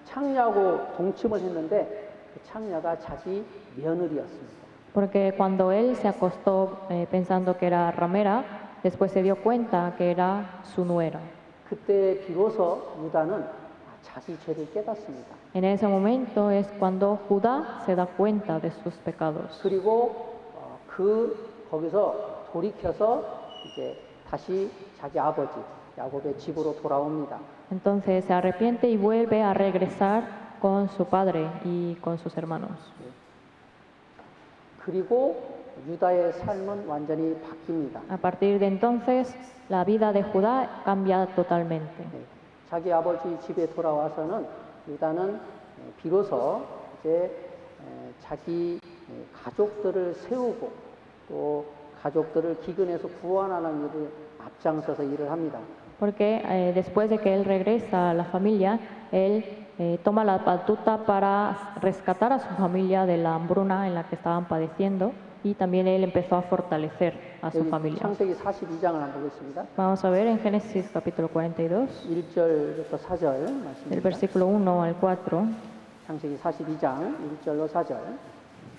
창녀하고 동침을 했는데 그 창녀가 자기 며느리였습니다. Porque cuando él se acostó pensando que era ramera, después se dio cuenta que era su nuera. 그때 비로소 유다는 자기 죄를 깨닫습니다. En ese momento es cuando Judá se da cuenta de sus pecados. 그리고 거기서 돌이켜서 이제 다시 자기 아버지 야곱의 집으로 돌아옵니다. Entonces se arrepiente y vuelve a regresar con su padre y con sus hermanos. 그리고 유다의 삶은 완전히 바뀝니다. A partir de entonces, la vida de Judá cambia totalmente. 네, 자기 아버지 집에 돌아와서는 유다는 비로소 이제 자기 가족들을 세우고 또 가족들을 기근에서 구원하는 일을 앞장서서 일을 합니다. Porque después de que él regresa a la familia, él toma la batuta para rescatar a su familia de la hambruna en la que estaban padeciendo y también él empezó a fortalecer a su 여기 familia. 창세기 42장을 한번 보겠습니다. Vamos a ver en Génesis capítulo 42, 1절부터 4절 del 말씀입니다. versículo 1 al 4. 창세기 42장 1절로 4절.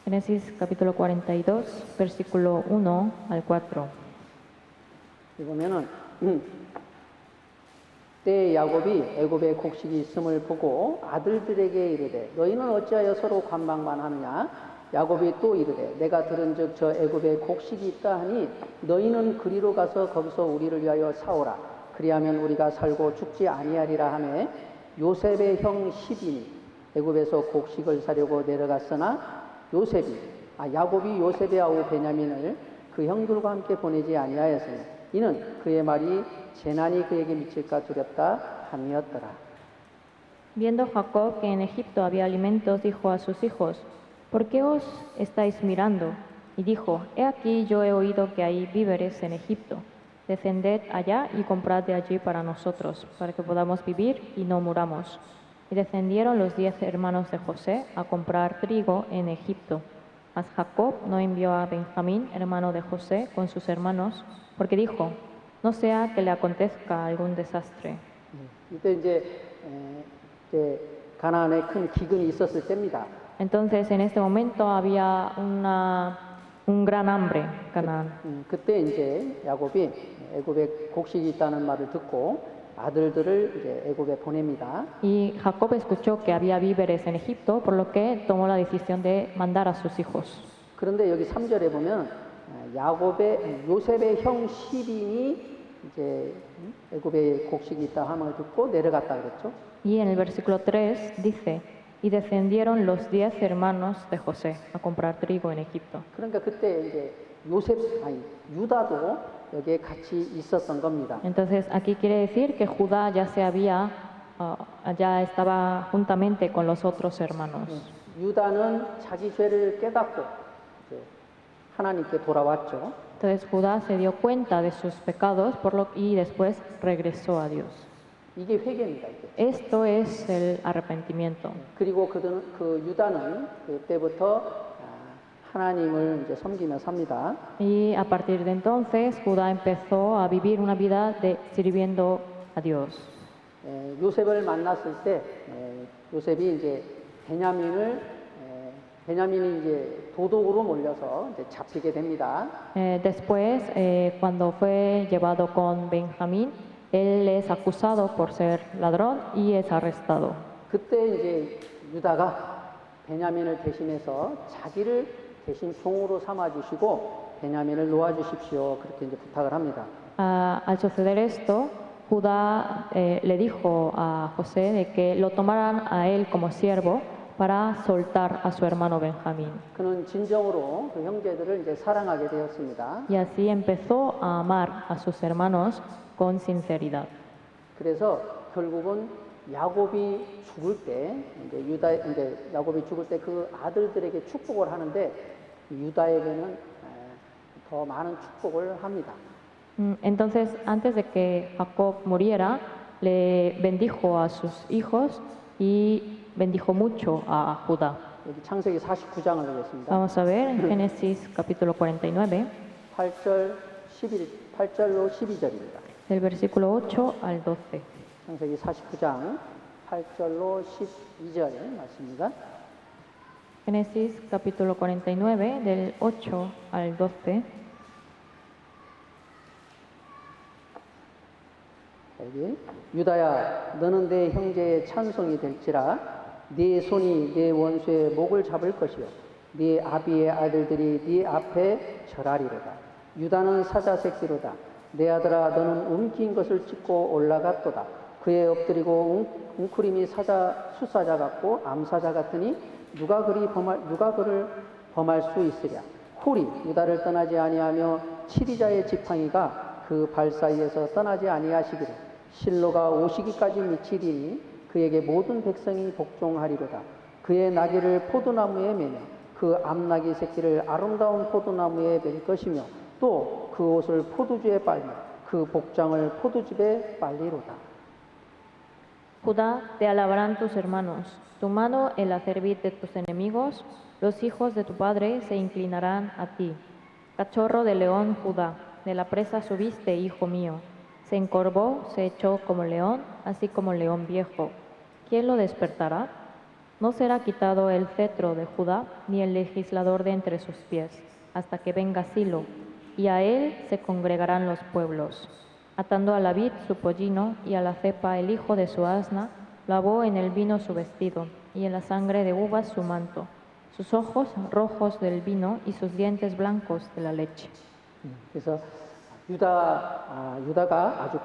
Génesis capítulo 42, versículo 1 al 4. 여기 보면은 때에 야곱이 애굽에 곡식이 있음을 보고 아들들에게 이르되 너희는 어찌하여 서로 관망만 하느냐 야곱이 또 이르되 내가 들은즉 저 애굽에 곡식이 있다 하니 너희는 그리로 가서 거기서 우리를 위하여 사오라 그리하면 우리가 살고 죽지 아니하리라 하매 요셉의 형 시빈이 애굽에서 곡식을 사려고 내려갔으나 야곱이 요셉의 아우 베냐민을 그 형들과 함께 보내지 아니하였으니 이는 그의 말이 재난이 그에게 미칠까 두렵다 함이었더라. Viendo Jacob que en Egipto había alimentos, dijo a sus hijos, ¿por qué os estáis mirando? Y dijo, he aquí yo he oído que hay víveres en Egipto. Descended allá y comprad de allí para nosotros, para que podamos vivir y no muramos. Y descendieron los 10 hermanos de José a comprar trigo en Egipto. Mas Jacob no envió a Benjamín, hermano de José, con sus hermanos, porque dijo, no sea que le acontezca algún desastre. 이때 이제 가나안에 큰 기근이 있었을 때입니다. Entonces en este momento había un gran hambre en Canaán. 그때 이제 야곱이 애굽에 곡식이 있다는 말을 듣고 아들들을 이제 애굽에 보냅니다. Y Jacob escuchó que había víveres en Egipto, por lo que tomó la decisión de mandar a sus hijos. 그런데 여기 3절에 보면 요셉의 형 시빈이 이제 애굽에 곡식이 있다 함을 듣고 내려갔다 그랬죠. Y en el versículo 3 dice, y descendieron los 10 hermanos de José a comprar trigo en Egipto. 그러니까 그때 이제 유다도 여기에 같이 있었던 겁니다. Entonces aquí quiere decir que Judá ya estaba juntamente con los otros hermanos. 유다는 자기 죄를 깨닫고 이제 하나님께 돌아왔죠. Entonces Judá se dio cuenta de sus pecados y después regresó a Dios. 이게 회개입니다. 이게. Esto es el arrepentimiento. 그리고 그 유다는 그때부터 하나님을 이제 섬기며 삽니다. Y a partir de entonces Judá empezó a vivir una vida sirviendo a Dios. 요셉을 만났을 때 요셉이 이제 베냐민이 이제 도둑으로 몰려서 이제 잡히게 됩니다. Después, cuando fue llevado con Benjamín, él es acusado por ser ladrón y es arrestado. 그때 이제 유다가 베냐민을 대신해서 자기를 대신 종으로 삼아 주시고 베냐민을 놓아 주십시오. 그렇게 이제 부탁을 합니다. Al suceder esto, Judá le dijo a José de que lo tomaran a él como siervo para soltar a su hermano Benjamín. 그는 진정으로 그 형제들을 이제 사랑하게 되었습니다. Y así empezó a amar a sus hermanos con sinceridad. 그래서 결국은 야곱이 죽을 때 이제 야곱이 죽을 때 그 아들들에게 축복을 하는데 유다에게는 더 많은 축복을 합니다. Entonces, antes de que Jacob muriera, le bendijo a sus hijos y bendijo mucho a Judá. 여기 창세기 49장을 보겠습니다. Vamos a ver en Génesis capítulo 49, 8절로 12절입니다. del versículo 8 al 12. 창세기 49장 8절로 12절 말씀입니다. Génesis capítulo 49, del 8 al 12. 여기 유다야 너는 내 형제의 찬송이 될지라 네 손이 네 원수의 목을 잡을 것이요 네 아비의 아들들이 네 앞에 절하리로다. 유다는 사자 새끼로다. 내 아들아 너는 움킨 것을 찢고 올라갔도다. 그에 엎드리고 웅크림이 수사자 같고 암사자 같으니 누가 그를 범할 수 있으랴. 홀이 유다를 떠나지 아니하며 치리자의 지팡이가 그 발 사이에서 떠나지 아니하시기를 실로가 오시기까지 미치리니 그에게 모든 백성이 복종하리로다. 그의 나귀를 포도나무에 매며 그 암나귀 새끼를 아름다운 포도나무에 맬 것이며 또 그 옷을 포도주에 빨며 그 복장을 포도즙에 빨리로다. Judá, te alabarán tus hermanos, tu mano el acervid de tus enemigos, los hijos de tu padre se inclinarán a ti. Cachorro de león, Judá, de la presa subiste, hijo mío. Se encorvó, se echó como león, así como león viejo. ¿Quién lo despertará? No será quitado el cetro de Judá, ni el legislador de entre sus pies, hasta que venga Silo, y a él se congregarán los pueblos. Atando a la vid su pollino y a la cepa el hijo de su asna, lavó en el vino su vestido y en la sangre de uvas su manto, sus ojos rojos del vino y sus dientes blancos de la leche. 그래서 유다가 아주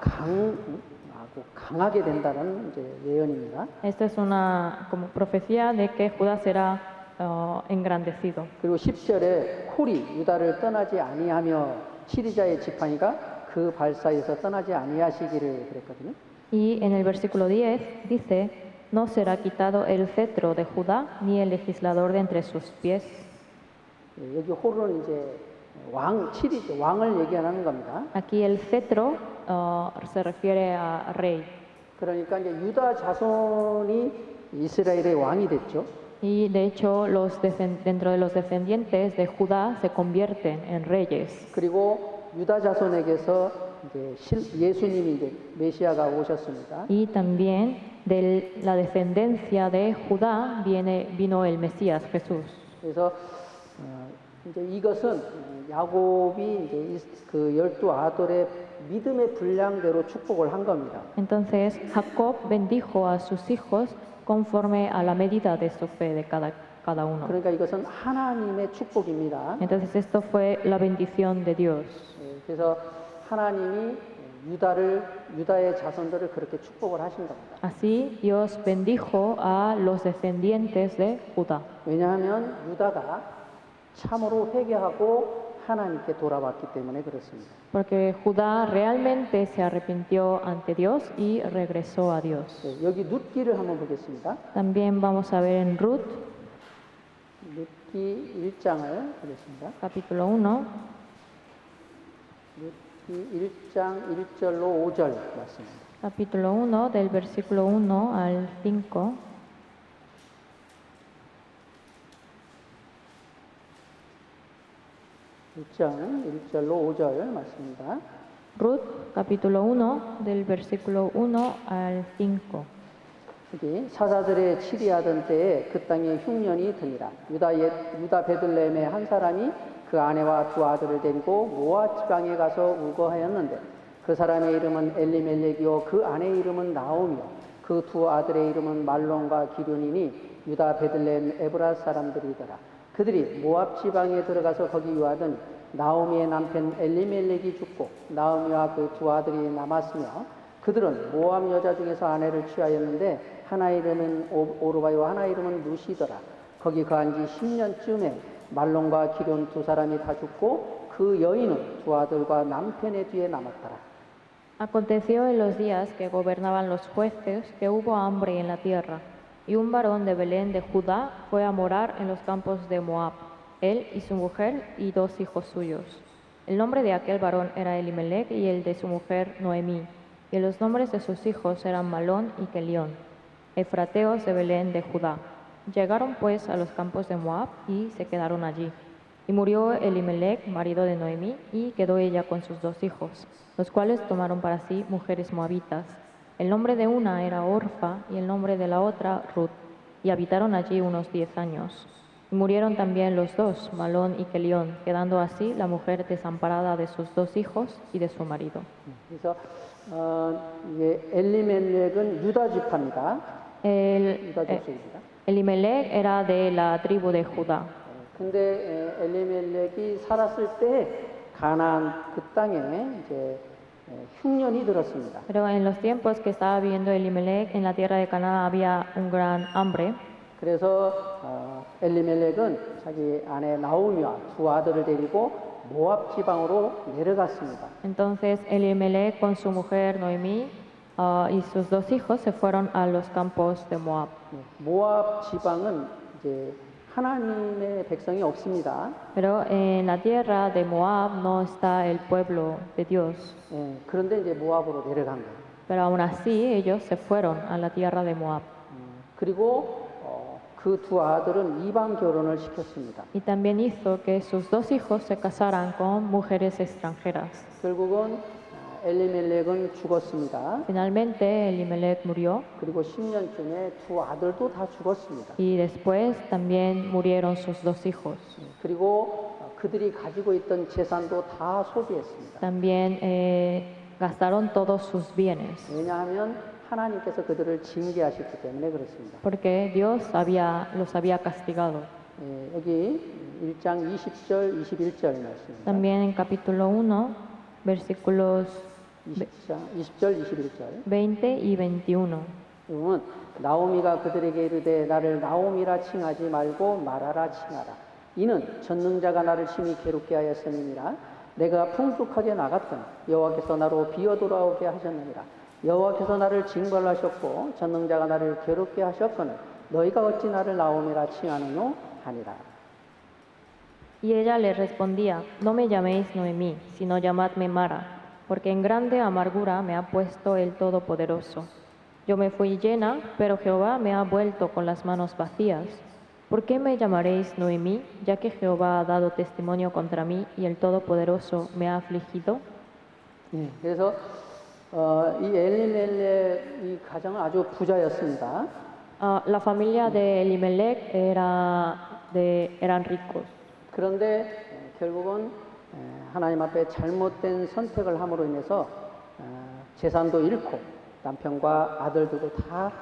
강하게 된다는 이제 예언입니다. Esta es una como profecía de que Judá será engrandecido. 그리고 10절에 홀이 유다를 떠나지 아니하며 치리자의 지팡이가 그 발 사이에서 떠나지 아니하시기를 그랬거든요. Y en el versículo 10 dice, no será quitado el cetro de Judá ni el legislador de entre sus pies. 여기 홀은 이제 왕을 얘기하는 겁니다. Aquí el cetro se refiere a rey. 그러니까 이제 유다 자손이 이스라엘의 왕이 됐죠. Y de hecho dentro de los descendientes de Judá se convierten en reyes. 그리고 유다 자손에게서 이제 예수님이 이제 메시아가 오셨습니다. Y también de la descendencia de Judá vino el Mesías Jesús. 그래서 이제 이것은 야곱이 이제 그 12아들의 믿음의 분량대로 축복을 한 겁니다. Entonces Jacob bendijo a sus hijos conforme a la medida de su fe de cada uno. 그러니까 이것은 하나님의 축복입니다. Entonces esto fue la bendición de Dios. 그래서 하나님이 유다의 자손들을 그렇게 축복을 하신 겁니다. Así Dios bendijo a los descendientes de Judá. 왜냐하면 유다가 참으로 회개하고 하나님께 돌아왔기 때문에 그렇습니다. Porque Judá realmente se arrepintió ante Dios y regresó a Dios. 여기 룻기를 한번 보겠습니다. También vamos a ver en Ruth, 룻기 1장을 보겠습니다. capítulo 1, 룻기 1장 1절로 5절 말씀입니다. capítulo 1 del versículo 1 al 5. 장 1절로 5절 말씀입니다. Ruth, capítulo 1 del versículo 1 al 5. 여기 사사들의 치리하던 때에 그 땅에 흉년이 드니라. 유다 베들레헴의 한 사람이 그 아내와 두 아들을 데리고 모압 지방에 가서 우거하였는데 그 사람의 이름은 엘리멜렉이요 그 아내의 이름은 나오미요 그 두 아들의 이름은 말론과 기륜이니 유다 베들레헴 에브라 사람들이더라. 그들이 모압 지방에 들어가서 거기 유하더니 나오미의 남편 엘리멜렉이 죽고 나오미와 그 두 아들이 남았으며 그들은 모압 여자 중에서 아내를 취하였는데 하나 이름은 오르바요 하나 이름은 루시더라. 거기 거한 지 10년쯤에 말론과 기륜 두 사람이 다 죽고 그 여인은 두 아들과 남편의 뒤에 남았더라. Aconteció en los días que gobernaban los jueces que hubo hambre en la tierra, y un varón de Belén de Judá fue a morar en los campos de Moab, él y su mujer y dos hijos suyos. El nombre de aquel varón era Elimelec y el de su mujer Noemí, y los nombres de sus hijos eran Malón y Kelión, efrateos de Belén de Judá. Llegaron pues a los campos de Moab y se quedaron allí. Y murió Elimelec, marido de Noemí, y quedó ella con sus dos hijos, los cuales tomaron para sí mujeres moabitas. El nombre de una era Orfa y el nombre de la otra Ruth, y habitaron allí unos 10 años. Y murieron también los dos, Malón y Kelión, quedando así la mujer desamparada de sus dos hijos y de su marido. 그래서 엘리멜렉은 유다 지파입니다. 유다 족속입니다. Elimelec era de la tribu de Judá. 근데 엘리멜렉이 살았을 때 가나안 그 땅에 이제 흉년이 들었습니다. Pero en los tiempos que estaba viviendo Elimelech en la tierra de Canaán había un gran hambre. 그래서 엘리멜렉은 자기 아내 나오미와 두 아들을 데리고 모압 지방으로 내려갔습니다. Entonces Elimelech con su mujer Noemí y sus dos hijos se fueron a los campos de Moab. 모압 지방은 이제 하나님의 백성이 없습니다. Pero en la tierra de Moab no está el pueblo de Dios. 그런데 이제 모압으로 내려간 거예요. Pero aún así ellos se fueron a la tierra de Moab. 그리고 그 두 아들은 이방 결혼을 시켰습니다. Y también hizo que sus dos hijos se casaran con mujeres extranjeras. 결국은 엘리멜렉은 죽었습니다. Finalmente Elimelech murió 그리고 10년쯤에 두 아들도 다 죽었습니다. y después también murieron sus dos hijos. 그리고 그들이 가지고 있던 재산도 다 소비했습니다. También gastaron todos sus bienes 왜냐하면 하나님께서 그들을 징계하셨기 때문에 그렇습니다. porque Dios los había castigado. 여기 1장 20절, 21절 말씀입니다. También en capítulo 1, versículos 20절, 21절. 20 y 21. 이건 나오미가 그들에게 이르되 나를 나오미라 칭하지 말고 마라라 칭하라. 이는 전능자가 나를 심히 괴롭게 하였음이니라. 내가 풍족하게 나갔더니 여호와께서 나로 비어 돌아오게 하셨느니라. 여호와께서 나를 징벌하셨고 전능자가 나를 괴롭게 하셨거늘 너희가 어찌 나를 나오미라 칭하느뇨 하니라. Y ella le respondía, no me llaméis Noemí, sino llamadme Mara, porque en grande amargura me ha puesto el Todopoderoso. Yo me fui llena, pero Jehová me ha vuelto con las manos vacías. ¿Por qué me llamaréis Noemí, ya que Jehová ha dado testimonio contra mí y el Todopoderoso me ha afligido? 그래서 이 엘리멜렉 이 가정은 아주 부자였습니다. La familia de Elimelech eran ricos. 그런데 결국은 하나님 앞에 잘못된 선택을 함으로 인해서 재산도 잃고 남편과 아들들도 다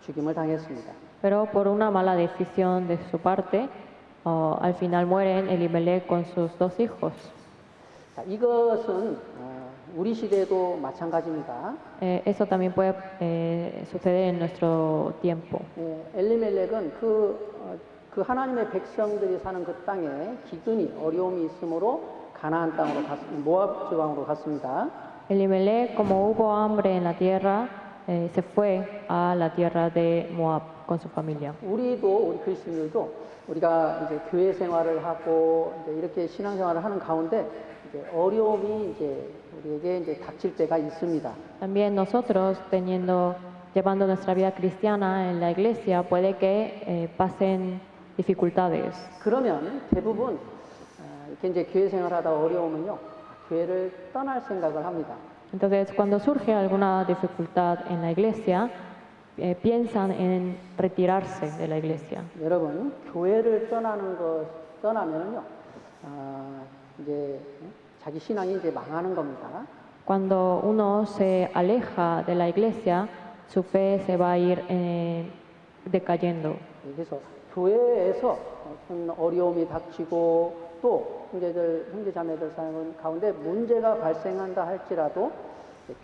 죽임을 당했습니다. Pero por una mala decisión de su parte, al final mueren Elimelech con sus dos hijos. 자, 이것은 우리 시대에도 마찬가지입니다. Eso también puede suceder en nuestro tiempo. 엘리멜렉은 그 하나님의 백성들이 사는 그 땅에 기근이 어려움이 있으므로 가나안 땅으로 모압 지방으로 갔습니다. Elimelech, como hubo hambre en la tierra, se fue a la tierra de Moab con su familia. 우리 그리스도인들도 우리가 이제 교회 생활을 하고 이제 이렇게 신앙 생활을 하는 가운데 이제 어려움이 이제 우리에게 이제 닥칠 때가 있습니다. También nosotros llevando nuestra vida cristiana en la iglesia, puede que pasen dificultades. 그러면 대부분 이렇게 이제 교회 생활하다 어려우면요 교회를 떠날 생각을 합니다. Entonces, cuando surge alguna dificultad en la iglesia, piensan en retirarse de la iglesia. 여러분 교회를 떠나면요 이제 자기 신앙이 이제 망하는 겁니다. Cuando uno se aleja de la iglesia, su fe se va a ir decayendo. 그래서 교회에서 어떤 어려움이 닥치고 또 형제 자매들 사는 가운데 문제가 발생한다 할지라도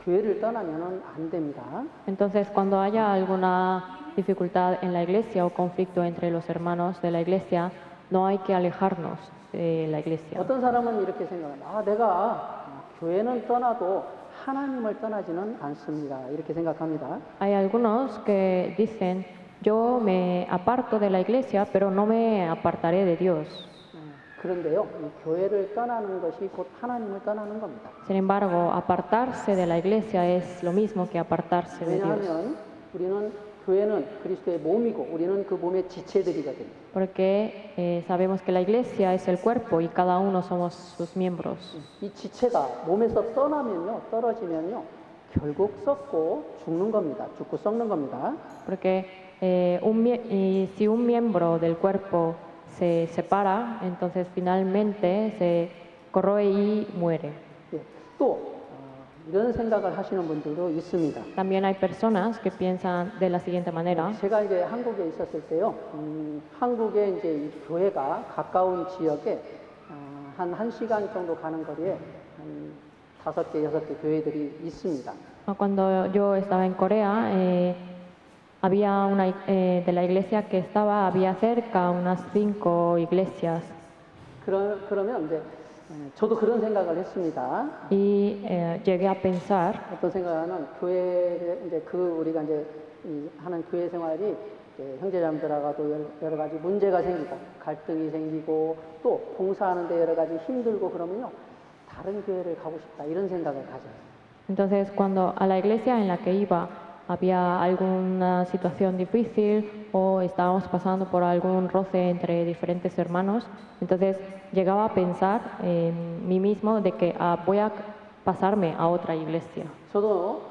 교회를 떠나면은 안 됩니다. Entonces, cuando haya alguna dificultad en la iglesia o conflicto entre los hermanos de la iglesia, no hay que alejarnos de la iglesia. 어떤 사람은 이렇게 생각합니다. 내가 교회는 떠나도 하나님을 떠나지는 않습니다. 이렇게 생각합니다. Hay algunos que dicen, yo me aparto de la iglesia, pero no me apartaré de Dios. 그런데요, 이 교회를 떠나는 것이 곧 하나님을 떠나는 겁니다. Sin embargo, apartarse de la iglesia es lo mismo que apartarse de Dios. 왜냐하면 교회는 그리스도의 몸이고 우리는 그 몸의 지체들이거든요. Porque sabemos que la iglesia es el cuerpo y cada uno somos sus miembros. 이 지체가 몸에서 떨어지면요, 결국 썩고 죽는 겁니다. 죽고 썩는 겁니다. Porque si un miembro del cuerpo se separa, entonces finalmente se corroe y muere. 또 이런 생각을 하시는 분들도 있습니다. También hay personas que piensan de la siguiente manera. 제가 이제 한국에 있었을 때요, 한국에 이제 이 교회가 가까운 지역에 한 1시간 정도 가는 거리에 한 5개, 6개 교회들이 있습니다. Cuando yo estaba en Corea, había de la iglesia que estaba, había cerca unas 5 iglesias. 그러면 이제 저도 그런 생각을 했습니다. Y llegué a pensar, 어떤 생각은 교회 이제 우리가 이제 하는 교회 생활이 이제 형제자매들하고도 여러 가지 문제가 생기고 갈등이 생기고 또 봉사하는데 여러 가지 힘들고 그러면요 다른 교회를 가고 싶다 이런 생각을 가져요. entonces cuando a la iglesia en la que iba había alguna situación difícil o estábamos pasando por algún roce entre diferentes hermanos, entonces llegaba a pensar en mí mismo de que voy a pasarme a otra iglesia. 저도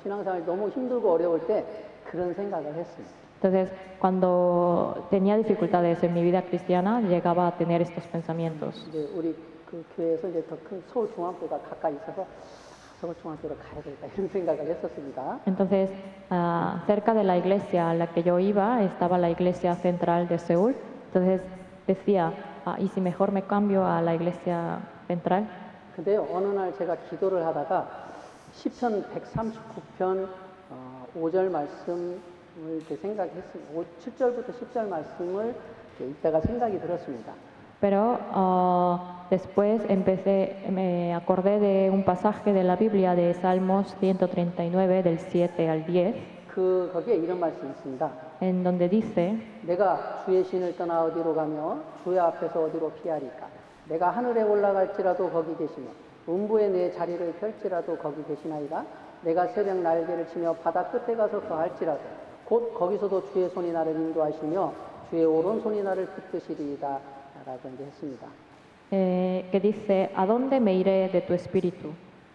신앙생활이 너무 힘들고 어려울 때 그런 생각을 했어요. Entonces, cuando tenía dificultades en mi vida cristiana, llegaba a tener estos pensamientos. 이제 우리 그 교회에서 이제 더 큰 서울중앙교가 가까이 있어서 서울중앙교로 가야 되겠다 이런 생각을 했었습니다. Entonces, cerca de la iglesia a la que yo iba estaba la iglesia central de Seúl. Entonces decía, ¿y si mejor me cambio a la iglesia central? 근데요, 어느 날 제가 기도를 하다가 시편 139편 5절 말씀을 이렇게 생각했습니다. 7절부터 10절 말씀을 이따가 생각이 들었습니다. Pero después me acordé de un pasaje de la Biblia de Salmos 139 del 7 al 10, 거기에 이런 말씀이 있습니다. en donde dice, 내가 주의 신을 떠나 어디로 가며 주의 앞에서 어디로 피하리까? 내가 하늘에 올라갈지라도 거기 계시며 음부에 내 자리를 펼지라도 거기 계시나이다. 내가 새벽 날개를 치며 바다 끝에 가서 거할지라도 곧 거기서도 주의 손이 나를 인도하시며 주의 오른손이 나를 붙드시리이다 라고 이제 했습니다. que dice, ¿a dónde me iré de tu espíritu?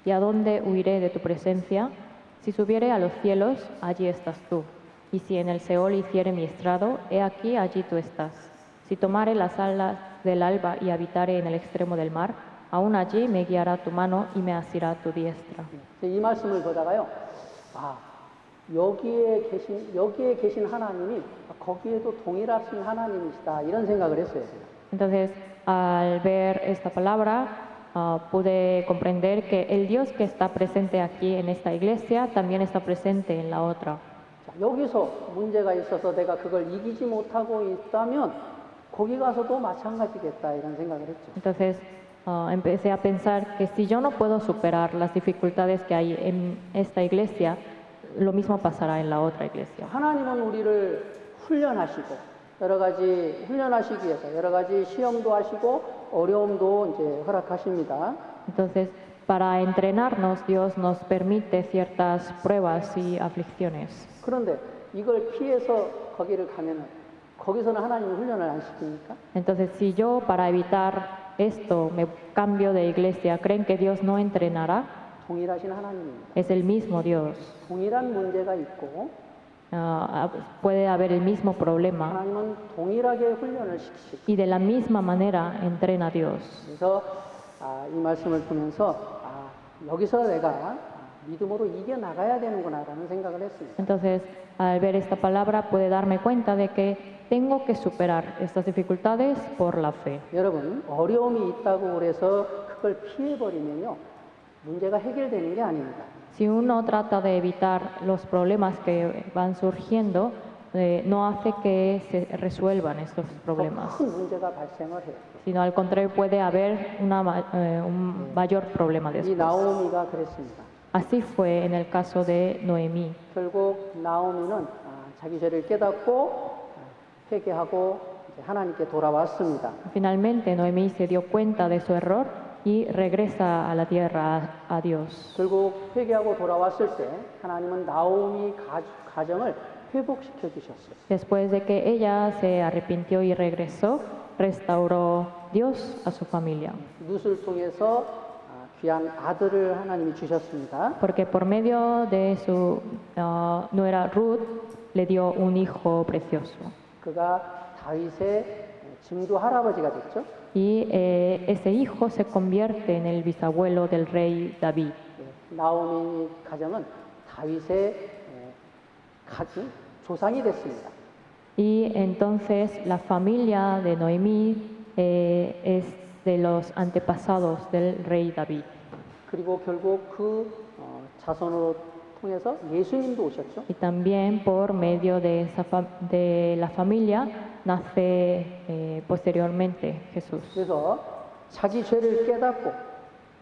¿Y a dónde huiré de tu presencia? Si subiere a los cielos, allí estás tú. Y si en el Seol hiciere mi estrado, he aquí, allí tú estás. Si tomare las alas del alba y habitare en el extremo del mar, aún allí me guiará tu mano y me asirá tu diestra. 이 말씀을 보다가요, 여기에 계신 하나님이 거기에도 동일하신 하나님이시다 이런 생각을 했어요. Entonces, al ver esta palabra, pude comprender que el Dios que está presente aquí en esta iglesia también está presente en la otra. 여기서 문제가 있어서 내가 그걸 이기지 못하고 있다면 거기 가서도 마찬가지겠다 이런 생각을 했죠. Entonces, empecé a pensar que si yo no puedo superar las dificultades que hay en esta iglesia, lo mismo pasará en la otra iglesia. 하나님은 우리를 훈련하시고 여러 가지 훈련하시기 위해서 여러 가지 시험도 하시고 어려움도 이제 허락하십니다. Entonces, para entrenarnos, Dios nos permite ciertas pruebas y aflicciones. 그런데 이걸 피해서 거기를 가면은 거기서는 하나님이 훈련을 안 시킵니까? Entonces, si yo para evitar esto me cambio de iglesia, ¿creen que Dios no entrenará? 동일하신 하나님입니다. Es el mismo Dios. 동일한 문제가 있고 puede haber el mismo problema 하나님은 동일하게 훈련을 시키시고 y de la misma manera entrena a Dios. 그래서 이 말씀을 보면서 여기서 내가 믿음으로 이겨 나가야 되는구나라는 생각을 했습니다. Entonces, al ver esta palabra puede darme cuenta de que tengo que superar estas dificultades por la fe. 여러분, 어려움이 있다고 그래서 그걸 피해 버리면요. 문제가 해결되는 게 아닙니다. Si uno trata de evitar los problemas que van surgiendo, no hace que se resuelvan estos problemas, 큰 문제가 발생을 해요. sino al contrario puede haber un mayor problema 이 después. 나오미가 그랬습니다. Así fue en el caso de Noemí. 결국 나오미는 자기 죄를 깨닫고 회개하고 하나님께 돌아왔습니다. Finalmente Noemí se dio cuenta de su error y regresa a la tierra a Dios. 결국 회개하고 돌아왔을 때 하나님은 나오미 가정을 회복시켜 주셨어요. Después de que ella se arrepintió y regresó, restauró Dios a su familia. 룻을 통해서 귀한 아들을 하나님이 주셨습니다. Porque por medio de su nuera Ruth le dio un hijo precioso. 그가 다윗의 증조 할아버지가 됐죠. Y ese hijo se convierte en el bisabuelo del rey David. 나오미 가정은 다윗의 조상이 됐습니다. Y entonces la familia de Noemí es de los antepasados del rey David. 그리고 결국 그 자손으로 통해서 예수님도 오셨죠. Y también por medio de, de la familia nace posteriormente Jesús. 그래서 자기 죄를 깨닫고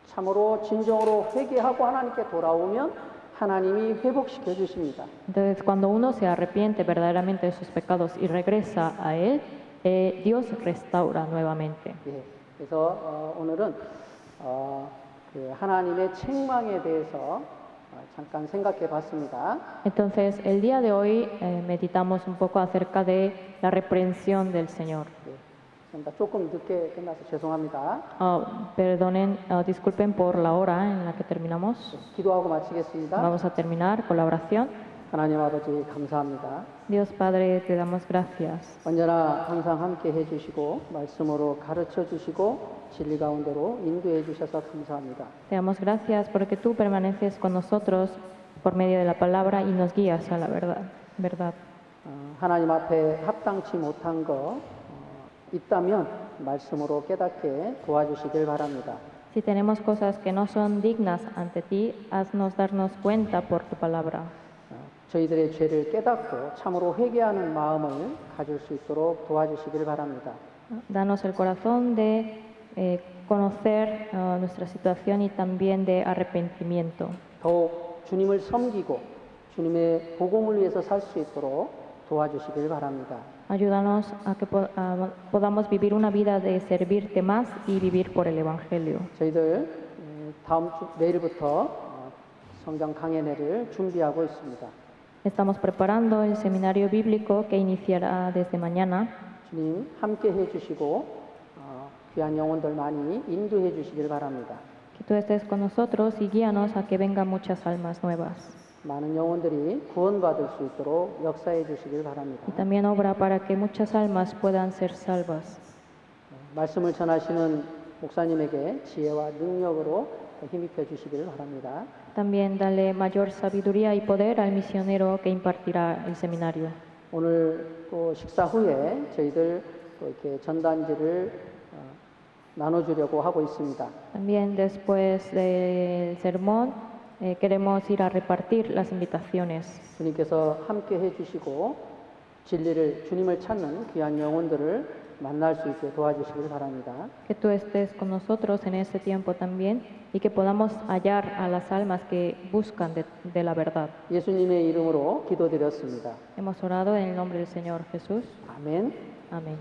참으로 진정으로 회개하고 하나님께 돌아오면 하나님이 회복시켜 주십니다. Entonces, cuando uno se arrepiente verdaderamente de sus pecados y regresa a Él, Dios restaura nuevamente. 예, 그래서 오늘은 그 하나님의 책망에 대해서 잠깐 생각해 봤습니다. Entonces, el día de hoy meditamos un poco acerca de la reprensión del Señor. 예, 조금 늦게 끝나서 죄송합니다. Perdonen, disculpen por la hora en la que terminamos. 기도하고 마치겠습니다. Vamos a terminar con la oración. 하나님 아버지 감사합니다. Dios Padre, te damos gracias. 언제나 항상 함께 해주시고 말씀으로 가르쳐 주시고 진리 가운데로 인도해 주셔서 감사합니다. Te damos gracias porque tú permaneces con nosotros por medio de la palabra y nos guías a la verdad. 하나님 앞에 합당치 못한 거 있다면 말씀으로 깨닫게 도와주시길 바랍니다. Si tenemos cosas que no son dignas ante ti, haznos darnos cuenta por tu palabra. 저희들의 죄를 깨닫고 참으로 회개하는 마음을 가질 수 있도록 도와주시길 바랍니다. Danos el corazón de conocer nuestra situación y también de arrepentimiento. 더욱 주님을 섬기고 주님의 복음을 위해서 살 수 있도록 도와주시길 바랍니다. Ayúdanos a que podamos vivir una vida de servirte más y vivir por el Evangelio. 저희들 다음 주 내일부터 성경 강연회를 준비하고 있습니다. Estamos preparando el seminario bíblico que iniciará desde mañana. 주님 함께 해주시고 귀한 영혼들 많이 인도해 주시길 바랍니다. Que tú estés con nosotros y guíanos a que vengan muchas almas nuevas. 많은 영혼들이 구원받을 수 있도록 역사해 주시길 바랍니다. Y también obra para que muchas almas puedan ser salvas. 말씀을 전하시는 목사님에게 지혜와 능력으로 힘입혀 주시길 바랍니다. También dale mayor sabiduría y poder al misionero que impartirá el seminario. 오늘 또 식사 후에 저희들 또 이렇게 전단지를 나눠주려고 하고 있습니다. También después del sermón queremos ir a repartir las invitaciones. 주님께서 함께 해주시고 진리를 주님을 찾는 귀한 영혼들을 만날 수 있게 도와주시길 바랍니다. Que tú estés con nosotros en este tiempo también y que podamos hallar a las almas que buscan de la verdad. 예수님의 이름으로 기도드렸습니다. Hemos orado en el nombre del Señor Jesús. 아멘. Amén.